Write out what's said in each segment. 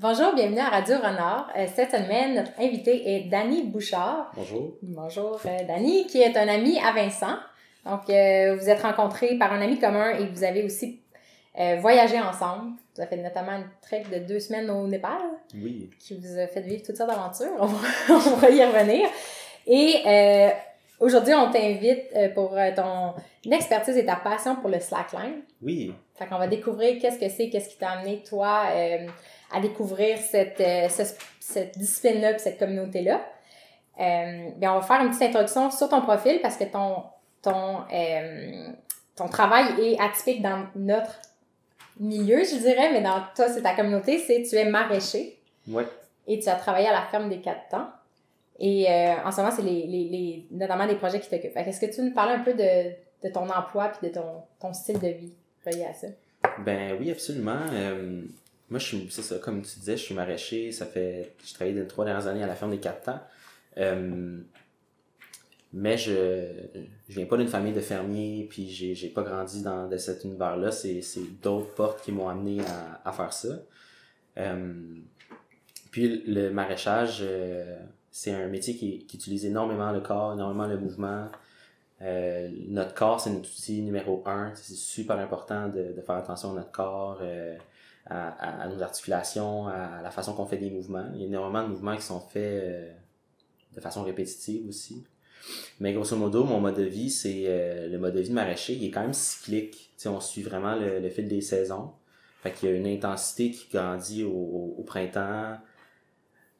Bonjour, bienvenue à Radio Renard. Cette semaine, notre invité est Dany Bouchard. Bonjour. Bonjour, Dany, qui est un ami à Vincent. Donc, vous êtes rencontrés par un ami commun et vous avez aussi voyagé ensemble. Vous avez fait notamment une trek de 2 semaines au Népal. Oui. Qui vous a fait vivre toutes sortes d'aventures. On va y revenir. Et aujourd'hui, on t'invite pour ton expertise et ta passion pour le slackline. Oui. Fait qu'on va découvrir qu'est-ce qui t'a amené, toi, à découvrir cette discipline-là et cette communauté-là. Bien, on va faire une petite introduction sur ton profil parce que ton travail est atypique dans notre milieu, je dirais, mais dans toi, c'est ta communauté, tu es maraîcher. Oui. Et tu as travaillé à la ferme des 4 temps. Et en ce moment, c'est notamment des projets qui t'occupent. Fait qu'est-ce que tu nous parlais un peu de ton emploi et de ton style de vie relié à ça? Ben oui, absolument. Moi, c'est ça, comme tu disais, je suis maraîcher. J'ai travaillé les 3 dernières années à la ferme des 4 temps. Mais je viens pas d'une famille de fermiers, puis j'ai pas grandi dans cet univers-là. C'est d'autres portes qui m'ont amené à faire ça. Puis le maraîchage, c'est un métier qui utilise énormément le corps, énormément le mouvement. Notre corps, c'est notre outil numéro 1. C'est super important de faire attention à notre corps, à nos articulations, à la façon qu'on fait des mouvements. Il y a énormément de mouvements qui sont faits de façon répétitive aussi. Mais grosso modo, mon mode de vie, c'est le mode de vie de maraîcher, il est quand même cyclique. T'sais, on suit vraiment le fil des saisons. Fait qu'il y a une intensité qui grandit au printemps.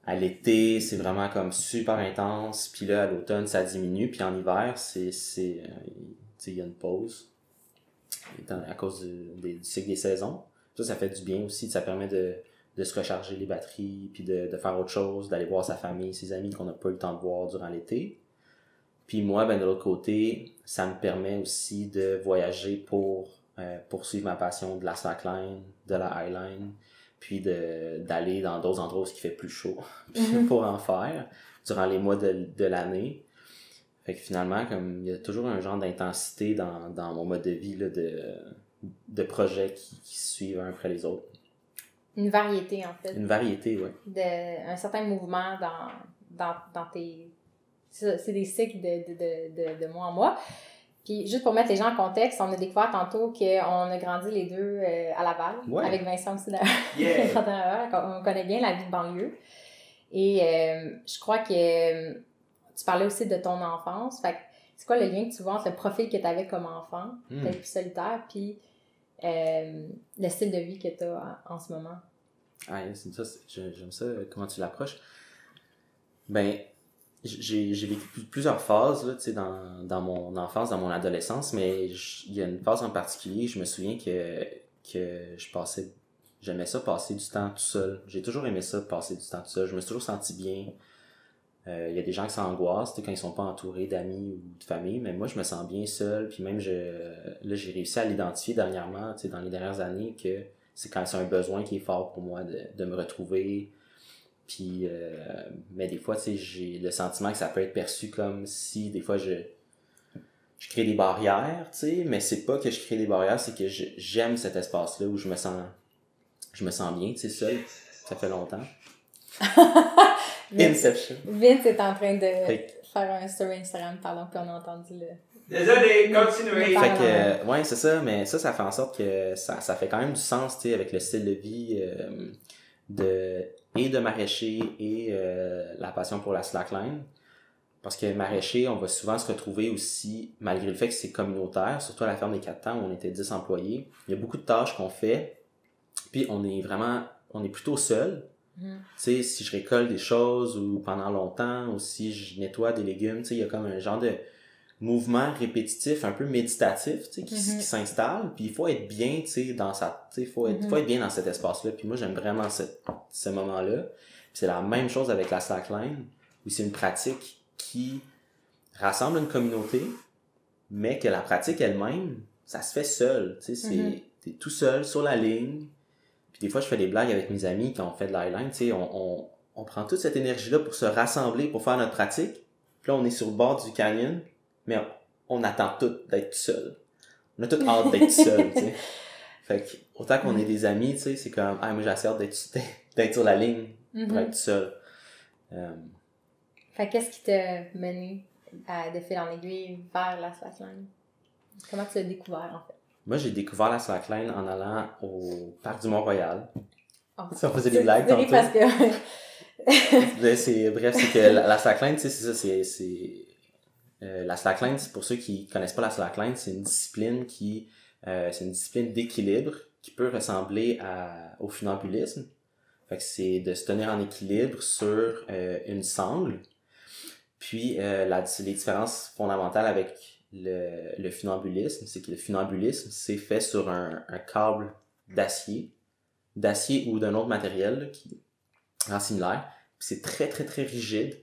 À l'été, c'est vraiment comme super intense. Puis là, à l'automne, ça diminue. Puis en hiver, il y a une pause à cause du cycle des saisons. Ça fait du bien aussi. Ça permet de se recharger les batteries, puis de faire autre chose, d'aller voir sa famille, ses amis qu'on n'a pas eu le temps de voir durant l'été. Puis moi, de l'autre côté, ça me permet aussi de voyager pour poursuivre ma passion de la slackline, de la highline, puis d'aller dans d'autres endroits où il fait plus chaud pour en faire durant les mois de l'année. Fait que finalement, comme il y a toujours un genre d'intensité dans mon mode de vie là, de projets qui se suivent un après les autres. Une variété, en fait. Une variété, oui. Un certain mouvement dans tes... C'est des cycles de mois en mois. Puis, juste pour mettre les gens en contexte, on a découvert tantôt qu'on a grandi les deux à Laval, ouais. Avec Vincent aussi d'ailleurs. Yeah. On connaît bien la vie de banlieue. Et je crois que tu parlais aussi de ton enfance. Fait que c'est quoi le lien que tu vois entre le profil que tu avais comme enfant, peut-être plus solitaire, puis le style de vie que tu as en ce moment? Ah, c'est ça, j'aime ça, comment tu l'approches. Ben, j'ai vécu plusieurs phases là, tu sais, dans mon enfance, dans mon adolescence, mais il y a une phase en particulier, je me souviens que j'aimais ça passer du temps tout seul. J'ai toujours aimé ça, passer du temps tout seul. Je me suis toujours senti bien. Il y a des gens qui s'angoissent quand ils sont pas entourés d'amis ou de famille, mais moi je me sens bien seul, puis même j'ai réussi à l'identifier dernièrement, tu sais, dans les dernières années, que c'est un besoin qui est fort pour moi de me retrouver. Puis, mais des fois, tu sais, j'ai le sentiment que ça peut être perçu comme si, des fois, je crée des barrières, tu sais, mais c'est pas que je crée des barrières, c'est que j'aime cet espace-là où je me sens bien, tu sais, seul. Ça fait longtemps. Inception. Vince est en train de faire un story Instagram, pardon, puis on a entendu le... Désolé, continuez! Fait que, ouais, c'est ça, mais ça fait en sorte que ça fait quand même du sens, tu sais, avec le style de vie de maraîcher et la passion pour la slackline. Parce que maraîcher, on va souvent se retrouver aussi, malgré le fait que c'est communautaire, surtout à la ferme des 4 temps où on était 10 employés, il y a beaucoup de tâches qu'on fait, puis on est plutôt seul. Tu sais, si je récolte des choses ou pendant longtemps, ou si je nettoie des légumes, tu sais, il y a comme un genre de mouvement répétitif, un peu méditatif, tu sais, qui s'installe, puis il faut être bien, tu sais, faut être bien dans cet espace-là, puis moi j'aime vraiment ce moment-là. Puis c'est la même chose avec la slackline, où c'est une pratique qui rassemble une communauté, mais que la pratique elle-même, ça se fait seul, tu sais, t'es tout seul sur la ligne. Puis des fois je fais des blagues avec mes amis quand on fait de l'highline, tu sais, on prend toute cette énergie-là pour se rassembler, pour faire notre pratique, puis là on est sur le bord du canyon, mais on attend tout d'être tout seul. On a tout hâte d'être seul, tu sais. Fait que, autant qu'on est des amis, tu sais, c'est comme, moi j'ai assez hâte d'être d'être sur la ligne pour Mhm. être tout seul. Fait qu'est-ce qui t'a mené de fil en aiguille vers la slackline? Comment tu l'as découvert, en fait? Moi, j'ai découvert la slackline en allant au parc du Mont-Royal. Oh, Ça, on faisait des blagues c'est tantôt. parce que... Bref, c'est que la slackline, tu sais, c'est ça, la slackline, c'est pour ceux qui connaissent pas la slackline, c'est une discipline c'est une discipline d'équilibre qui peut ressembler au funambulisme. Fait que c'est de se tenir en équilibre sur une sangle. Puis, les différences fondamentales avec le funambulisme, c'est que le funambulisme, c'est fait sur un câble d'acier ou d'un autre matériel là, qui est similaire. Puis c'est très, très, très rigide.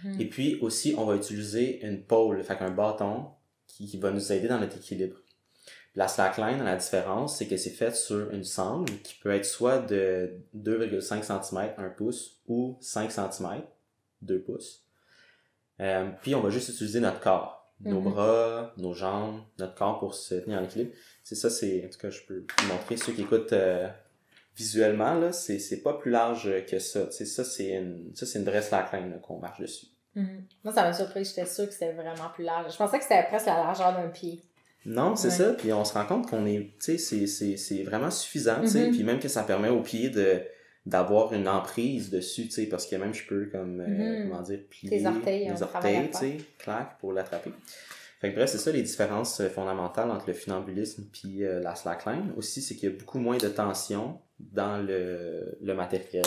Mhm. Et puis aussi, on va utiliser une pôle, fait qu'un bâton qui va nous aider dans notre équilibre. La slackline, la différence, c'est que c'est fait sur une sangle qui peut être soit de 2,5 cm, 1 pouce, ou 5 cm, 2 pouces. Puis on va juste utiliser notre corps, nos bras, nos jambes, notre corps pour se tenir en équilibre. C'est ça, en tout cas, je peux vous montrer ceux qui écoutent visuellement, là, c'est pas plus large que ça. Tu sais, ça, c'est une vraie slackline là, qu'on marche dessus. Mhm. Moi, ça m'a surpris. J'étais sûre que c'était vraiment plus large. Je pensais que c'était presque la largeur d'un pied. Non, c'est Ouais. ça. Puis on se rend compte qu'on est, tu sais, c'est vraiment suffisant, tu sais. Puis même que ça permet aux pieds d'avoir une emprise dessus, tu sais, parce que même je peux comment dire, plier Tes orteils, les un travail à orteils, tu sais, clac, pour l'attraper. Fait que bref, c'est ça les différences fondamentales entre le funambulisme puis la slackline. Aussi, c'est qu'il y a beaucoup moins de tension dans le matériel.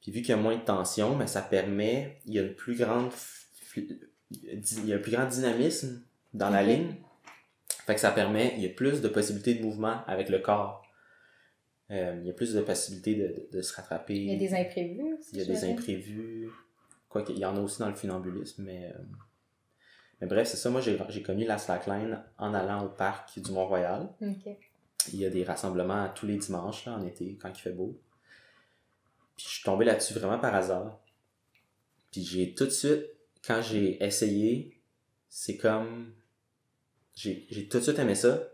Puis vu qu'il y a moins de tension, mais ça permet, il y a un plus grand dynamisme dans la ligne. Fait que ça permet, il y a plus de possibilités de mouvement avec le corps. Il y a plus de possibilités de se rattraper. Il y a des imprévus aussi. Il y a des imprévus. Quoique, il y en a aussi dans le funambulisme, mais bref, c'est ça. Moi, j'ai connu la slackline en allant au parc du Mont-Royal. OK. Il y a des rassemblements tous les dimanches, là, en été, quand il fait beau. Puis je suis tombé là-dessus vraiment par hasard. Puis j'ai tout de suite, quand j'ai essayé, c'est comme... J'ai tout de suite aimé ça,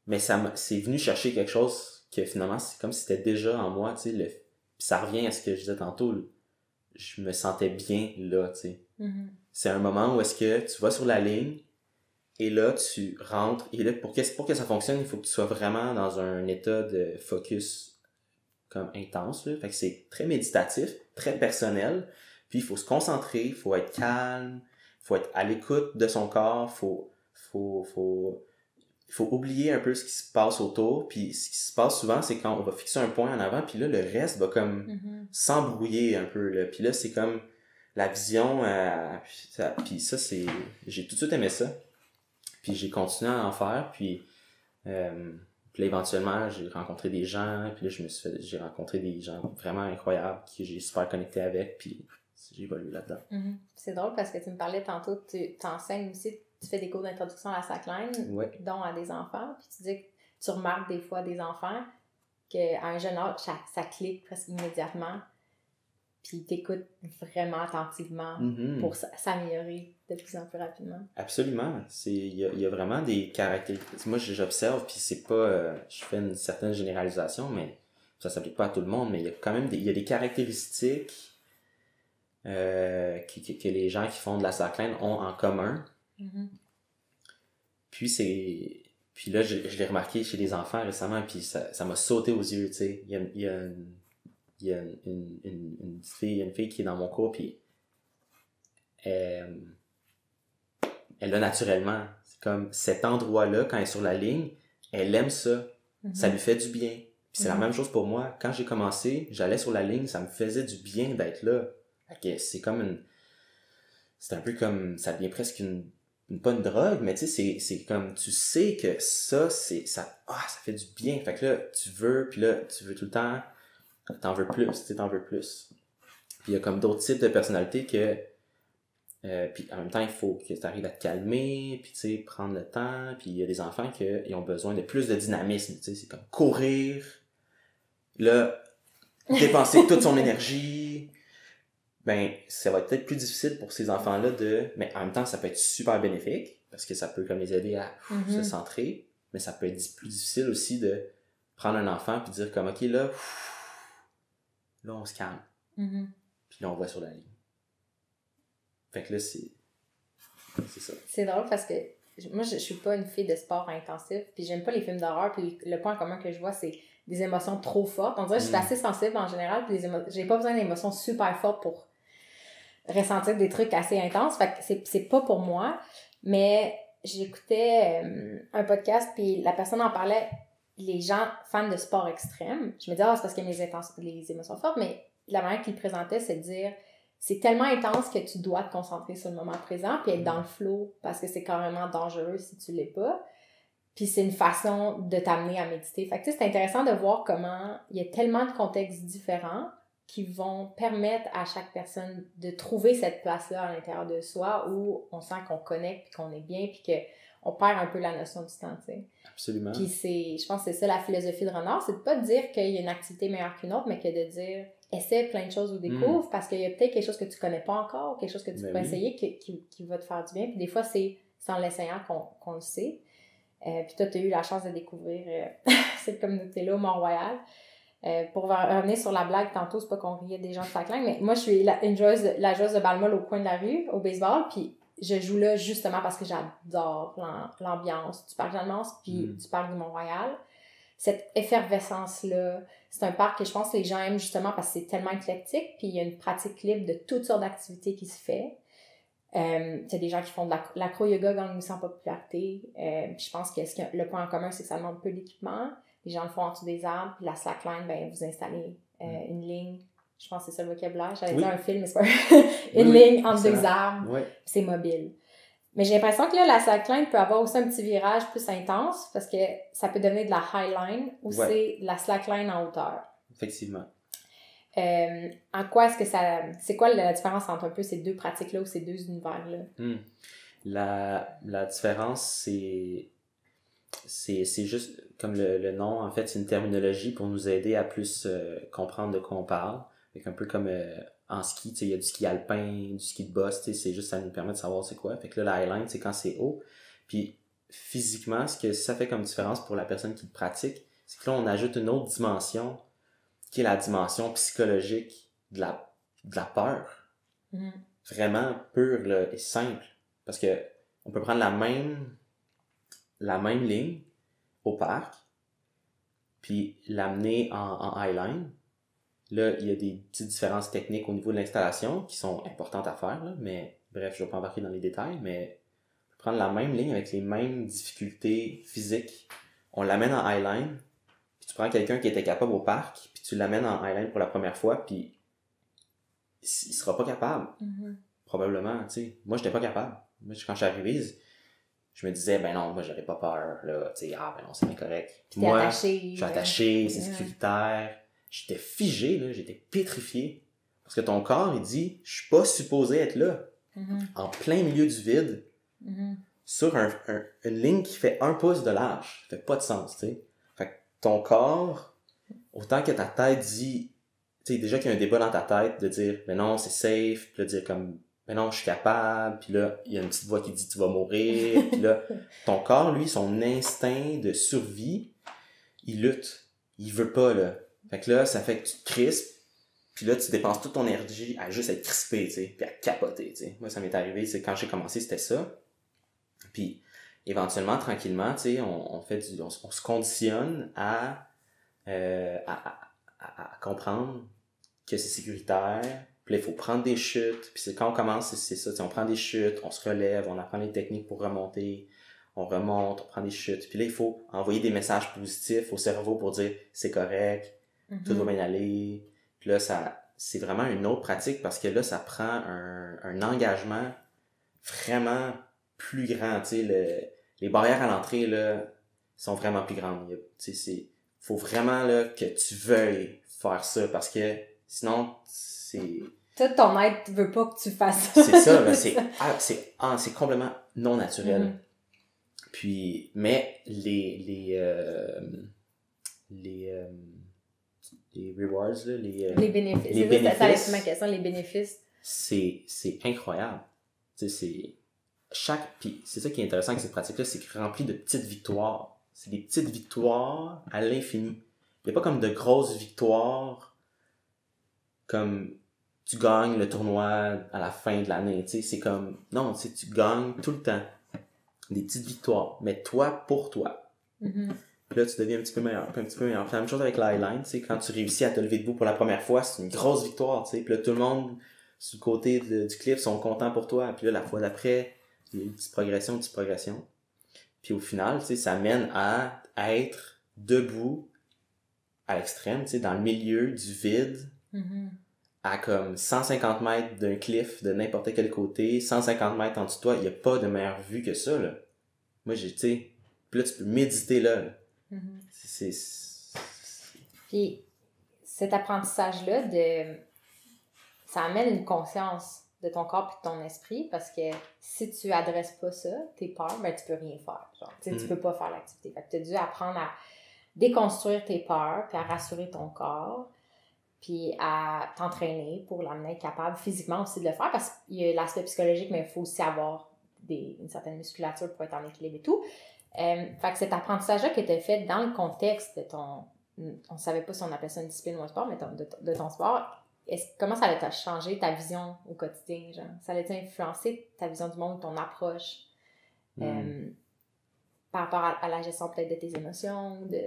mais c'est venu chercher quelque chose que finalement, c'est comme si c'était déjà en moi, tu sais. Puis ça revient à ce que je disais tantôt, je me sentais bien là, tu sais. Mhm. C'est un moment où est-ce que tu vas sur la ligne, et là, tu rentres, et là, pour que ça fonctionne, il faut que tu sois vraiment dans un état de focus comme intense, là. Fait que c'est très méditatif, très personnel, puis il faut se concentrer, il faut être calme, il faut être à l'écoute de son corps, il faut oublier un peu ce qui se passe autour, puis ce qui se passe souvent, c'est quand on va fixer un point en avant, puis là, le reste va comme s'embrouiller un peu, là. Puis là, c'est comme la vision, puis ça, c'est... J'ai tout de suite aimé ça. Puis j'ai continué à en faire, puis là, éventuellement, j'ai rencontré des gens, puis là, j'ai rencontré des gens vraiment incroyables qui j'ai super connecté avec, puis j'ai évolué là-dedans. Mhm. C'est drôle parce que tu me parlais tantôt, tu t'enseignes aussi, tu fais des cours d'introduction à la slackline, Ouais. dont à des enfants, puis tu dis que tu remarques des fois des enfants qu'à un jeune âge, ça clique presque immédiatement, puis t'écoutes vraiment attentivement pour s'améliorer de plus en plus rapidement. Absolument. Il y a vraiment des caractéristiques. Moi, j'observe, puis c'est pas... je fais une certaine généralisation, mais ça s'applique pas à tout le monde, mais il y a quand même il y a des caractéristiques que les gens qui font de la slackline ont en commun. Mm-hmm. Puis là, je l'ai remarqué chez les enfants récemment, puis ça m'a sauté aux yeux, tu sais. Il y a une fille qui est dans mon cours, puis elle a naturellement, c'est comme cet endroit-là, quand elle est sur la ligne, elle aime ça. Mm-hmm. Ça lui fait du bien. Puis c'est la même chose pour moi. Quand j'ai commencé, j'allais sur la ligne, ça me faisait du bien d'être là. Okay, c'est un peu comme, ça devient presque pas une drogue, mais tu sais, c'est comme, tu sais que ça fait du bien. Fait que là, tu veux tout le temps, t'en veux plus, tu sais, t'en veux plus. Puis il y a comme d'autres types de personnalités que, puis en même temps, il faut que tu arrives à te calmer, puis tu sais, prendre le temps. Puis il y a des enfants qui ont besoin de plus de dynamisme, tu sais, c'est comme courir, là, dépenser toute son énergie. Ben, ça va être peut-être plus difficile pour ces enfants-là mais en même temps, ça peut être super bénéfique, parce que ça peut comme les aider à se centrer, mais ça peut être plus difficile aussi de prendre un enfant puis dire comme, OK, là, là, on se calme. Mhm. Puis là, on va sur la ligne. Fait que là, c'est ça. C'est drôle parce que moi, je suis pas une fille de sport intensif, puis j'aime pas les films d'horreur, puis le point commun que je vois, c'est des émotions trop fortes. On dirait que je suis assez sensible en général, puis j'ai pas besoin d'émotions super fortes pour ressentir des trucs assez intenses. Fait que c'est pas pour moi, mais j'écoutais un podcast, puis la personne en parlait, les gens fans de sport extrême. Je me disais, c'est parce qu'il y a les émotions fortes, mais la manière qu'il présentait, c'est de dire, c'est tellement intense que tu dois te concentrer sur le moment présent puis être dans le flow parce que c'est carrément dangereux si tu l'es pas. Puis c'est une façon de t'amener à méditer. Fait que tu sais, c'est intéressant de voir comment il y a tellement de contextes différents qui vont permettre à chaque personne de trouver cette place-là à l'intérieur de soi où on sent qu'on connecte puis qu'on est bien puis qu'on perd un peu la notion du temps, tu sais. Absolument. Puis je pense que c'est ça la philosophie de Renard, c'est de pas dire qu'il y a une activité meilleure qu'une autre, mais que de dire essaie plein de choses ou découvre parce qu'il y a peut-être quelque chose que tu connais pas encore, quelque chose que tu peux essayer qui va te faire du bien. Puis des fois, c'est en l'essayant qu'on le sait. Puis toi, tu as eu la chance de découvrir cette communauté-là au Mont-Royal. Pour revenir sur la blague, tantôt, c'est pas qu'on riait des gens de Saclang, mais moi, je suis la joueuse de balle-molle au coin de la rue, au baseball, puis je joue là justement parce que j'adore l'ambiance du parc Jeanne-Mance puis du parc du Mont-Royal. Cette effervescence-là, c'est un parc que je pense que les gens aiment justement parce que c'est tellement éclectique, puis il y a une pratique libre de toutes sortes d'activités qui se fait. Il y a des gens qui font de l'acro-yoga gagne aussi en popularité. Puis je pense que le point en commun, c'est que ça demande peu d'équipement. Les gens le font en dessous des arbres, puis la slackline, ben vous installez une ligne. Je pense que c'est ça le vocabulaire. J'allais dire un film, mais c'est pas une ligne entre deux arbres. Oui. C'est mobile. Mais j'ai l'impression que là, la slackline peut avoir aussi un petit virage plus intense parce que ça peut devenir de la highline ou c'est de la slackline en hauteur. Effectivement. En quoi est-ce que c'est quoi la différence entre un peu ces deux pratiques-là ou ces deux univers-là? La différence, c'est juste, comme le nom, en fait, c'est une terminologie pour nous aider à plus comprendre de quoi on parle. Fait un peu comme en ski, tu sais, il y a du ski alpin, du ski de boss, tu sais, c'est juste, ça nous permet de savoir c'est quoi. Fait que là, la highline, c'est quand c'est haut. Puis, physiquement, ce que ça fait comme différence pour la personne qui le pratique, c'est que là, on ajoute une autre dimension, qui est la dimension psychologique de la peur. Vraiment pure là, et simple. Parce que on peut prendre la même ligne au parc, puis l'amener en highline. Là, il y a des petites différences techniques au niveau de l'installation qui sont importantes à faire, là, mais bref, je ne vais pas embarquer dans les détails, mais prendre la même ligne avec les mêmes difficultés physiques, on l'amène en highline, puis tu prends quelqu'un qui était capable au parc, puis tu l'amènes en highline pour la première fois, puis il sera pas capable. Probablement, tu sais. Moi, j'étais pas capable. Moi, quand je suis arrivé, je me disais, ben non, moi, j'aurais pas peur, là, tu sais, ben non, c'est bien correct. Moi, je suis attaché, c'est sécuritaire. J'étais figé, là, j'étais pétrifié. Parce que ton corps, il dit, je suis pas supposé être là. En plein milieu du vide, sur une ligne qui fait 1 pouce de large. Ça fait pas de sens, tu sais. Fait que ton corps, autant que ta tête dit, tu sais, déjà qu'il y a un débat dans ta tête de dire, ben non, c'est safe, puis de dire comme, ben non, je suis capable, puis là, il y a une petite voix qui dit, tu vas mourir, puis là, ton corps, lui, son instinct de survie, il lutte. Il veut pas, là. Fait que là, ça fait que tu te crispes, puis là, tu dépenses toute ton énergie à juste être crispé, tu sais, puis à capoter, tu sais. Moi, ça m'est arrivé, c'est quand j'ai commencé, c'était ça. Puis, éventuellement, tranquillement, tu sais, on se conditionne à comprendre que c'est sécuritaire. Puis là, il faut prendre des chutes. Puis c'est quand on commence, c'est ça, on prend des chutes, on se relève, on apprend les techniques pour remonter. On remonte, on prend des chutes. Puis là, il faut envoyer des messages positifs au cerveau pour dire c'est correct, tout va bien aller. Puis là, c'est vraiment une autre pratique parce que là, ça prend un engagement vraiment plus grand. Tu sais, les barrières à l'entrée, là, sont vraiment plus grandes. Tu sais, faut vraiment, là, que tu veuilles faire ça parce que sinon, c'est... Tout ton être veut pas que tu fasses ça. C'est ça, là, c'est complètement non naturel. Puis, mais les rewards, là, les bénéfices. Les bénéfices, ça reste ma question, les bénéfices. C'est incroyable. Tu sais, puis c'est ça qui est intéressant avec cette pratique-là, c'est qu'il est rempli de petites victoires. C'est des petites victoires à l'infini. Il n'y a pas comme de grosses victoires comme tu gagnes le tournoi à la fin de l'année, tu sais, c'est comme, non, tu sais, tu gagnes tout le temps. Des petites victoires, mais toi, pour toi. Mhm. Puis là, tu deviens un petit peu meilleur, puis un petit peu meilleur. Puis la même chose avec l'highline, tu sais, quand tu réussis à te lever debout pour la première fois, c'est une grosse victoire, tu sais. Puis là, tout le monde, sur le côté du cliff, sont contents pour toi. Puis là, la fois d'après, il y a une petite progression. Puis au final, tu sais, ça mène à être debout à l'extrême, tu sais, dans le milieu du vide, Mhm. à comme 150 mètres d'un cliff de n'importe quel côté, 150 mètres en dessous de toi, il n'y a pas de meilleure vue que ça, là. Moi, tu sais, puis là, tu peux méditer là. Mhm. C'est... Puis cet apprentissage-là, ça amène une conscience de ton corps et de ton esprit, parce que si tu adresses pas ça, tes peurs, ben tu peux rien faire. Genre, tu peux pas faire l'activité. Fait que tu as dû apprendre à déconstruire tes peurs, puis à rassurer ton corps, puis à t'entraîner pour l'amener capable physiquement aussi de le faire, parce qu'il y a l'aspect psychologique, mais il faut aussi avoir une certaine musculature pour être en équilibre et tout. Fait que cet apprentissage-là que tu as fait dans le contexte de ton... On savait pas si on appelait ça une discipline ou un sport, mais de ton sport, comment ça allait changer ta vision au quotidien, genre? Ça allait influencer ta vision du monde, ton approche par rapport à la gestion peut-être de tes émotions, de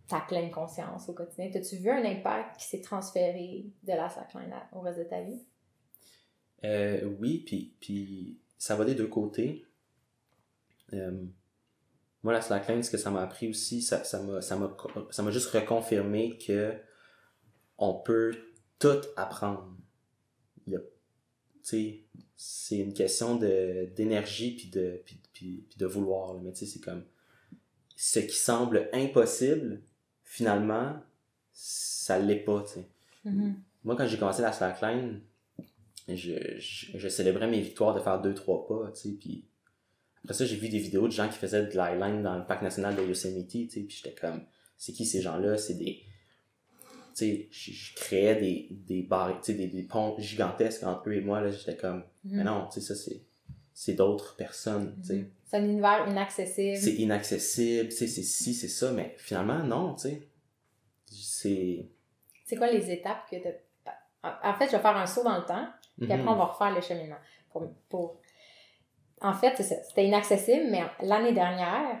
ta pleine conscience au quotidien? T'as-tu vu un impact qui s'est transféré de la slackline au reste de ta vie? Oui, puis ça va des deux côtés. Moi, la slackline, ce que ça m'a appris aussi, ça m'a juste reconfirmé que on peut tout apprendre. Tu sais, c'est une question d'énergie puis de vouloir, là. Mais tu sais, c'est comme ce qui semble impossible, finalement, ça l'est pas, tu sais. Mm-hmm. Moi, quand j'ai commencé la slackline, je célébrais mes victoires de faire 2-3 pas, tu sais, puis après ça, j'ai vu des vidéos de gens qui faisaient de l'highline dans le parc national de Yosemite, tu sais, puis j'étais comme, c'est qui ces gens-là? C'est des... Tu sais, je créais des barres, tu sais, des ponts gigantesques entre eux et moi, là, j'étais comme, mais non, tu sais, ça, c'est d'autres personnes, tu sais. C'est un univers inaccessible. C'est inaccessible, tu sais, c'est ci, c'est ça, mais finalement, non, tu sais. C'est quoi les étapes que En fait, je vais faire un saut dans le temps, puis après, on va refaire le cheminement. En fait, c'est ça. C'était inaccessible, mais l'année dernière,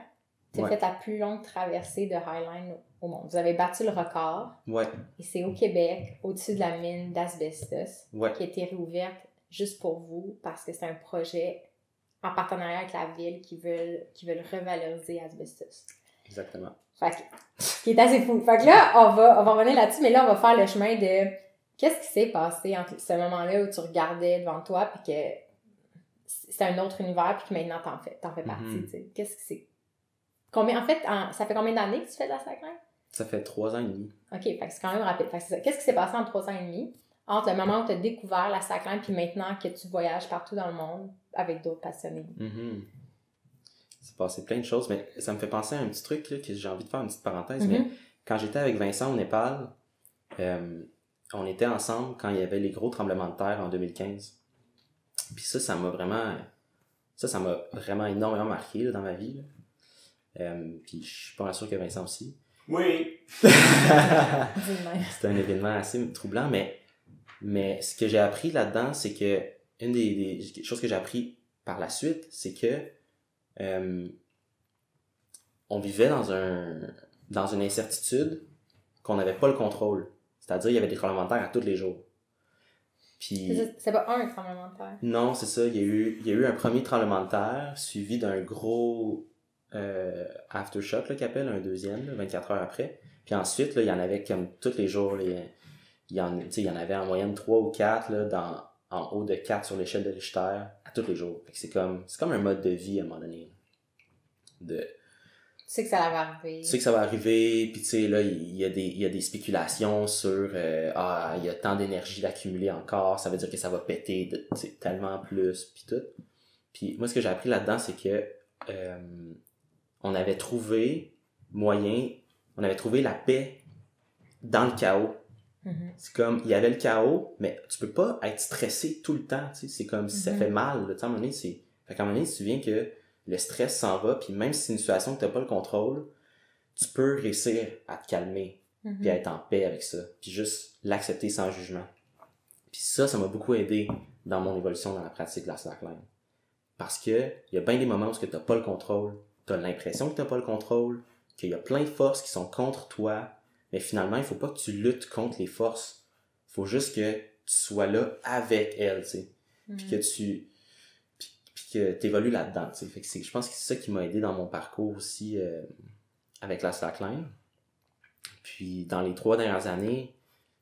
tu as fait ta plus longue traversée de Highline au monde. Vous avez battu le record. Ouais. Et c'est au Québec, au-dessus de la mine d'asbestos, qui a été réouverte juste pour vous, parce que c'est un projet en partenariat avec la ville qui veulent revaloriser asbestos. Exactement. Fait que, ce qui est assez fou. Fait que là, on va revenir là-dessus, mais là, on va faire le chemin de qu'est-ce qui s'est passé entre ce moment-là où tu regardais devant toi, puis que c'est un autre univers, puis que maintenant t'en fais partie, tu sais. Qu'est-ce que c'est? Ça fait combien d'années que tu fais de la slackline? Ça fait 3 ans et demi. OK, fait que c'est quand même rapide. Fait que c'est ça. Qu'est-ce qui s'est passé en 3 ans et demi, entre le moment où tu as découvert la slackline, puis maintenant que tu voyages partout dans le monde avec d'autres passionnés? C'est passé plein de choses, mais ça me fait penser à un petit truc là, que j'ai envie de faire une petite parenthèse. Mais quand j'étais avec Vincent au Népal, on était ensemble quand il y avait les gros tremblements de terre en 2015. Puis ça m'a vraiment énormément marqué là, dans ma vie. Puis je suis pas mal sûr que Vincent aussi. Oui! C'était un événement assez troublant, mais ce que j'ai appris là-dedans, c'est que une des choses que j'ai appris par la suite, c'est que on vivait dans une incertitude qu'on n'avait pas le contrôle. C'est-à-dire, il y avait des tremblements de terre à tous les jours. Puis, c'est pas un tremblement de terre. Non, c'est ça. Il y a eu un premier tremblement de terre, suivi d'un gros aftershock, là, qu'ils appellent, un deuxième, là, 24 heures après. Puis ensuite, là, il y en avait comme tous les jours. Il y en avait en moyenne 3 ou 4 là, en haut de 4 sur l'échelle de Richter à tous les jours. Fait que c'est comme un mode de vie à un moment donné. Tu sais que ça va arriver. Tu sais que ça va arriver, puis tu sais, là, il y a des spéculations sur il y a tant d'énergie d'accumuler encore, ça veut dire que ça va péter tellement plus, puis tout. Puis moi, ce que j'ai appris là-dedans, c'est que on avait trouvé la paix dans le chaos. C'est comme, il y avait le chaos, mais tu peux pas être stressé tout le temps, tu sais, c'est comme si ça fait mal, là, tu sais, à un moment donné, fait qu'à un moment donné, tu te souviens que le stress s'en va, puis même si c'est une situation que t'as pas le contrôle, tu peux réussir à te calmer. puis être en paix avec ça, puis juste l'accepter sans jugement. Puis ça m'a beaucoup aidé dans mon évolution dans la pratique de la slackline. Parce que il y a bien des moments où tu n'as pas le contrôle, tu as l'impression que tu n'as pas le contrôle, qu'il y a plein de forces qui sont contre toi, mais finalement, il faut pas que tu luttes contre les forces. Il faut juste que tu sois là avec elles, tu sais. Puis que tu évolues là-dedans, tu sais. Fait que je pense que c'est ça qui m'a aidé dans mon parcours aussi avec la slackline. Puis dans les 3 dernières années,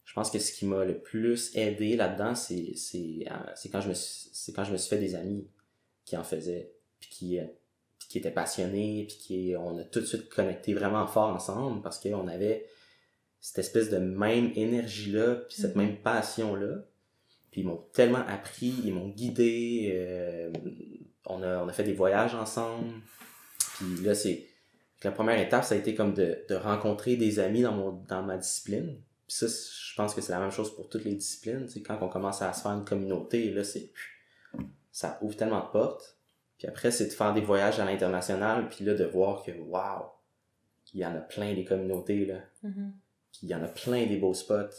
je pense que ce qui m'a le plus aidé là-dedans, c'est quand je me suis fait des amis qui en faisaient, puis qui étaient passionnés, puis on a tout de suite connecté vraiment fort ensemble parce qu'on avait cette espèce de même énergie-là, puis cette même passion-là. Puis ils m'ont tellement appris, ils m'ont guidé, on a fait des voyages ensemble. Puis là, la première étape, ça a été comme de rencontrer des amis dans ma discipline. Puis ça, je pense que c'est la même chose pour toutes les disciplines. T'sais, quand on commence à se faire une communauté, là, ça ouvre tellement de portes. Puis après, c'est de faire des voyages à l'international, puis là, de voir que, waouh, il y en a plein des communautés, là. Puis il y en a plein des beaux spots.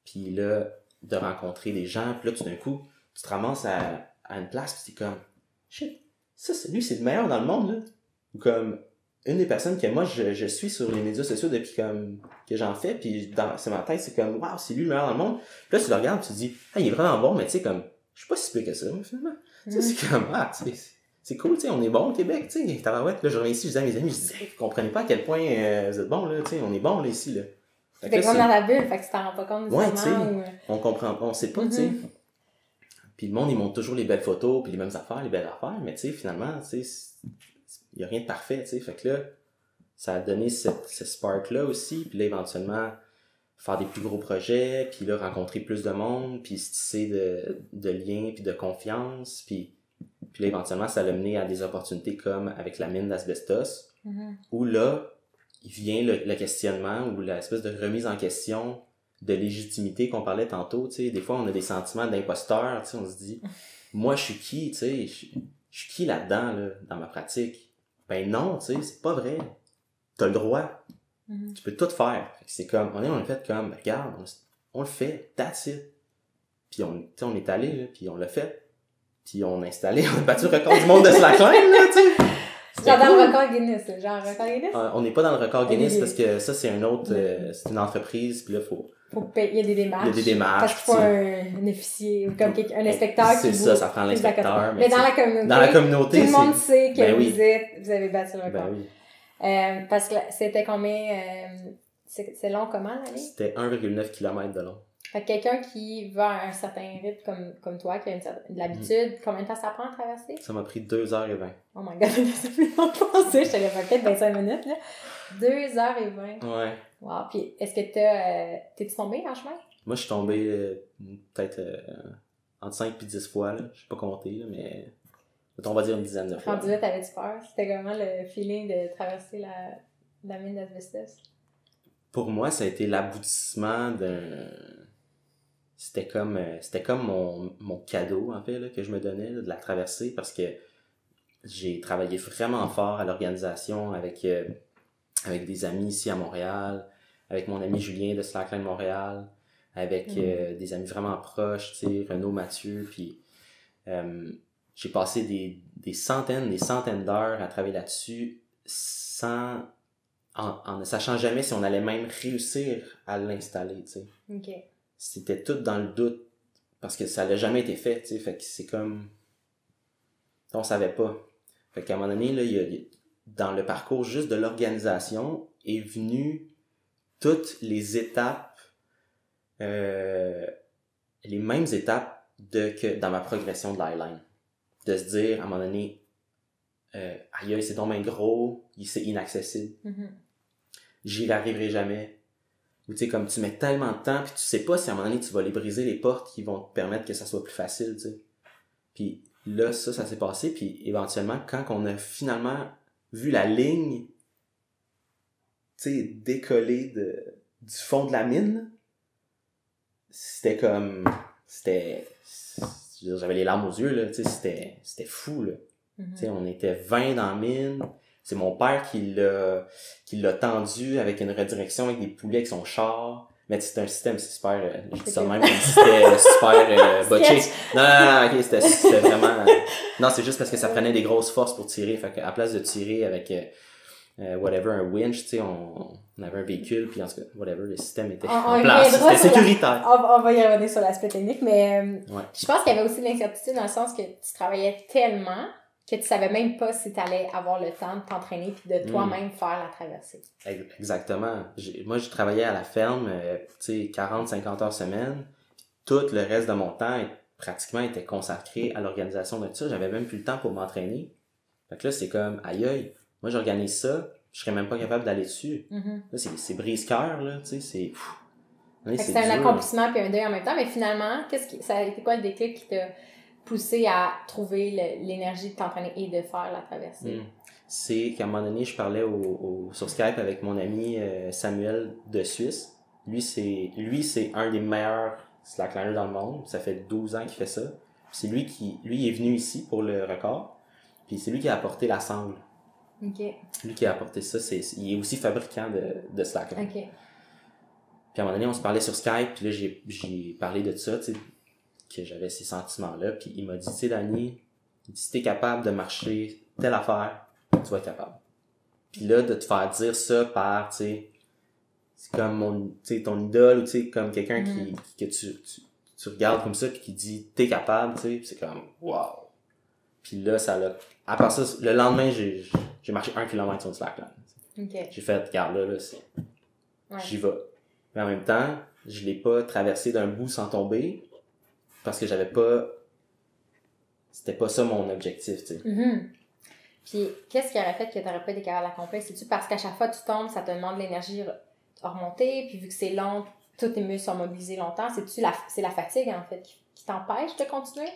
Puis là, de rencontrer des gens, puis là, tout d'un coup, tu te ramasses à une place, puis t'es comme, shit, lui, c'est le meilleur dans le monde, là. Ou comme, une des personnes que moi, je suis sur les médias sociaux depuis comme que j'en fais, puis c'est ma tête, c'est comme, waouh, c'est lui le meilleur dans le monde. Puis là, tu le regardes, tu te dis, ah, il est vraiment bon, mais tu sais, comme, je suis pas si pire que ça, finalement. Tu sais, c'est comme, c'est cool, tu sais, on est bon au Québec, tu sais, tabarouette. Là, je reviens ici, je disais à mes amis, je disais, vous comprenez pas à quel point vous êtes bons, là, tu sais, on est bons, là, ici, là. Fait comme dans la bulle, fait que tu t'en rends pas compte nécessairement. Ouais, tu sais, on comprend, on sait pas, tu sais. Puis le monde, ils montrent toujours les belles photos, puis les mêmes affaires, les belles affaires, mais tu sais, finalement, tu sais, il y a rien de parfait, tu sais, fait que là, ça a donné ce spark-là aussi, puis là, éventuellement, faire des plus gros projets, puis là, rencontrer plus de monde, puis se tisser de liens, puis de confiance, puis là, éventuellement, ça l'a mené à des opportunités comme avec la mine d'asbestos, où là, il vient le questionnement, ou l'espèce de remise en question de légitimité qu'on parlait tantôt, tu sais, des fois, on a des sentiments d'imposteur, tu sais, on se dit, moi, je suis qui, tu sais, je suis qui là-dedans, là, dans ma pratique? Ben non, tu sais, c'est pas vrai. T'as le droit. Tu peux tout faire. C'est comme, on a fait comme, regarde, on le fait, that's it. Puis on est allé, là, puis on l'a fait. Puis on a installé, on a battu le record du monde de slackline, là, tu sais. Genre dans le record Guinness, là. Genre record Guinness? On n'est pas dans le record Guinness parce que ça, c'est un autre, c'est une entreprise, puis là, il y a des démarches. Il y a des démarches. Parce qu'il faut un officier, ou comme un inspecteur qui c'est ça prend l'inspecteur. Mais dans la communauté, tout le monde sait que vous avez battu le record. Ben oui. Parce que c'était combien, c'est long comment, l'année? C'était 1,9 km de long. Fait que quelqu'un qui va à un certain rythme comme toi, qui a de l'habitude, combien de temps ça prend à traverser? Ça m'a pris 2h20. Oh my god, ça fait longtemps pensé, je t'avais fait peut-être 25 minutes, là. 2h20. Ouais. Wow, puis est-ce que t'es-tu tombé en chemin? Moi, je suis tombé peut-être entre 5 et 10 fois, là. Je sais pas compter, là, mais on va dire une dizaine de fois. Rendu là, t'avais-tu peur? C'était comment le feeling de traverser la mine d'asbestos? Pour moi, ça a été l'aboutissement d'un... C'était comme mon cadeau, en fait, là, que je me donnais, là, de la traversée, parce que j'ai travaillé vraiment fort à l'organisation avec des amis ici à Montréal, avec mon ami Julien de Slackline Montréal, avec des amis vraiment proches, tu sais, Renaud, Mathieu, puis j'ai passé des centaines d'heures à travailler là-dessus en ne sachant jamais si on allait même réussir à l'installer, tu sais. OK. C'était tout dans le doute, parce que ça n'a jamais été fait, tu sais, fait que c'est comme... On savait pas. Fait qu'à un moment donné, là, dans le parcours juste de l'organisation, est venu toutes les étapes, les mêmes étapes que dans ma progression de l'highline. De se dire, à un moment donné, aïe, c'est donc bien gros, c'est inaccessible. J'y arriverai jamais. Ou tu sais, comme tu mets tellement de temps, puis tu sais pas si à un moment donné tu vas les briser les portes qui vont te permettre que ça soit plus facile, tu sais. Puis là, ça s'est passé, puis éventuellement, quand on a finalement vu la ligne, tu sais, décoller du fond de la mine, c'était comme... J'avais les larmes aux yeux, là, tu sais, c'était fou, là. Tu sais, on était 20 dans la mine, C'est mon père qui l'a tendu avec une redirection avec des poulets avec son char. Mais c'est un système, c'est super, je dis ça de même comme si c'était super botché. Non, ok, c'était vraiment... non, c'est juste parce que ça prenait des grosses forces pour tirer. Fait qu'à place de tirer avec whatever, un winch, tu sais, on avait un véhicule, puis en tout cas, whatever, le système était en place. C'était sécuritaire. On va y revenir sur l'aspect technique, mais ouais. Je pense qu'il y avait aussi de l'incertitude dans le sens que tu travaillais tellement que tu savais même pas si tu allais avoir le temps de t'entraîner puis de toi-même faire la traversée. Exactement. Moi, je travaillais à la ferme, tu sais, 40-50 heures semaine. Tout le reste de mon temps, pratiquement, était consacré à l'organisation de ça. J'avais même plus le temps pour m'entraîner. Fait que là, c'est comme, aïe, moi, j'organise ça, je serais même pas capable d'aller dessus. Là, c'est brise-cœur, là, tu sais, c'est... C'était un accomplissement puis un deuil en même temps, mais finalement, ça a été quoi le déclic qui t'a poussé à trouver l'énergie de t'entraîner et de faire la traversée? C'est qu'à un moment donné, je parlais sur Skype avec mon ami Samuel de Suisse. Lui, c'est un des meilleurs slackliners dans le monde. Ça fait 12 ans qu'il fait ça. C'est lui est venu ici pour le record. Puis c'est lui qui a apporté la sangle. OK. Lui qui a apporté ça, il est aussi fabricant de slackline. OK. Puis à un moment donné, on se parlait sur Skype, puis là, j'ai parlé de ça, tu sais, que j'avais ces sentiments-là, puis il m'a dit, tu sais, Danny, si t'es capable de marcher telle affaire, tu vas être capable. Puis là, de te faire dire ça par, tu sais, c'est comme tu sais, ton idole, ou tu sais, comme quelqu'un que tu regardes comme ça, puis qui dit, t'es capable, tu sais, puis c'est comme, wow. Puis là, à part ça, le lendemain, j'ai marché 1 km sur une slackline. Okay. J'ai fait, regarde là, j'y vais. Mais en même temps, je l'ai pas traversé d'un bout sans tomber parce que c'était pas ça mon objectif, tu sais. Puis, qu'est-ce qui aurait fait que t'aurais pas été capable d'accomplir? C'est-tu parce qu'à chaque fois que tu tombes, ça te demande de l'énergie à remonter, puis vu que c'est long, tous tes muscles sont mobilisés longtemps, c'est la fatigue, en fait, qui t'empêche de continuer?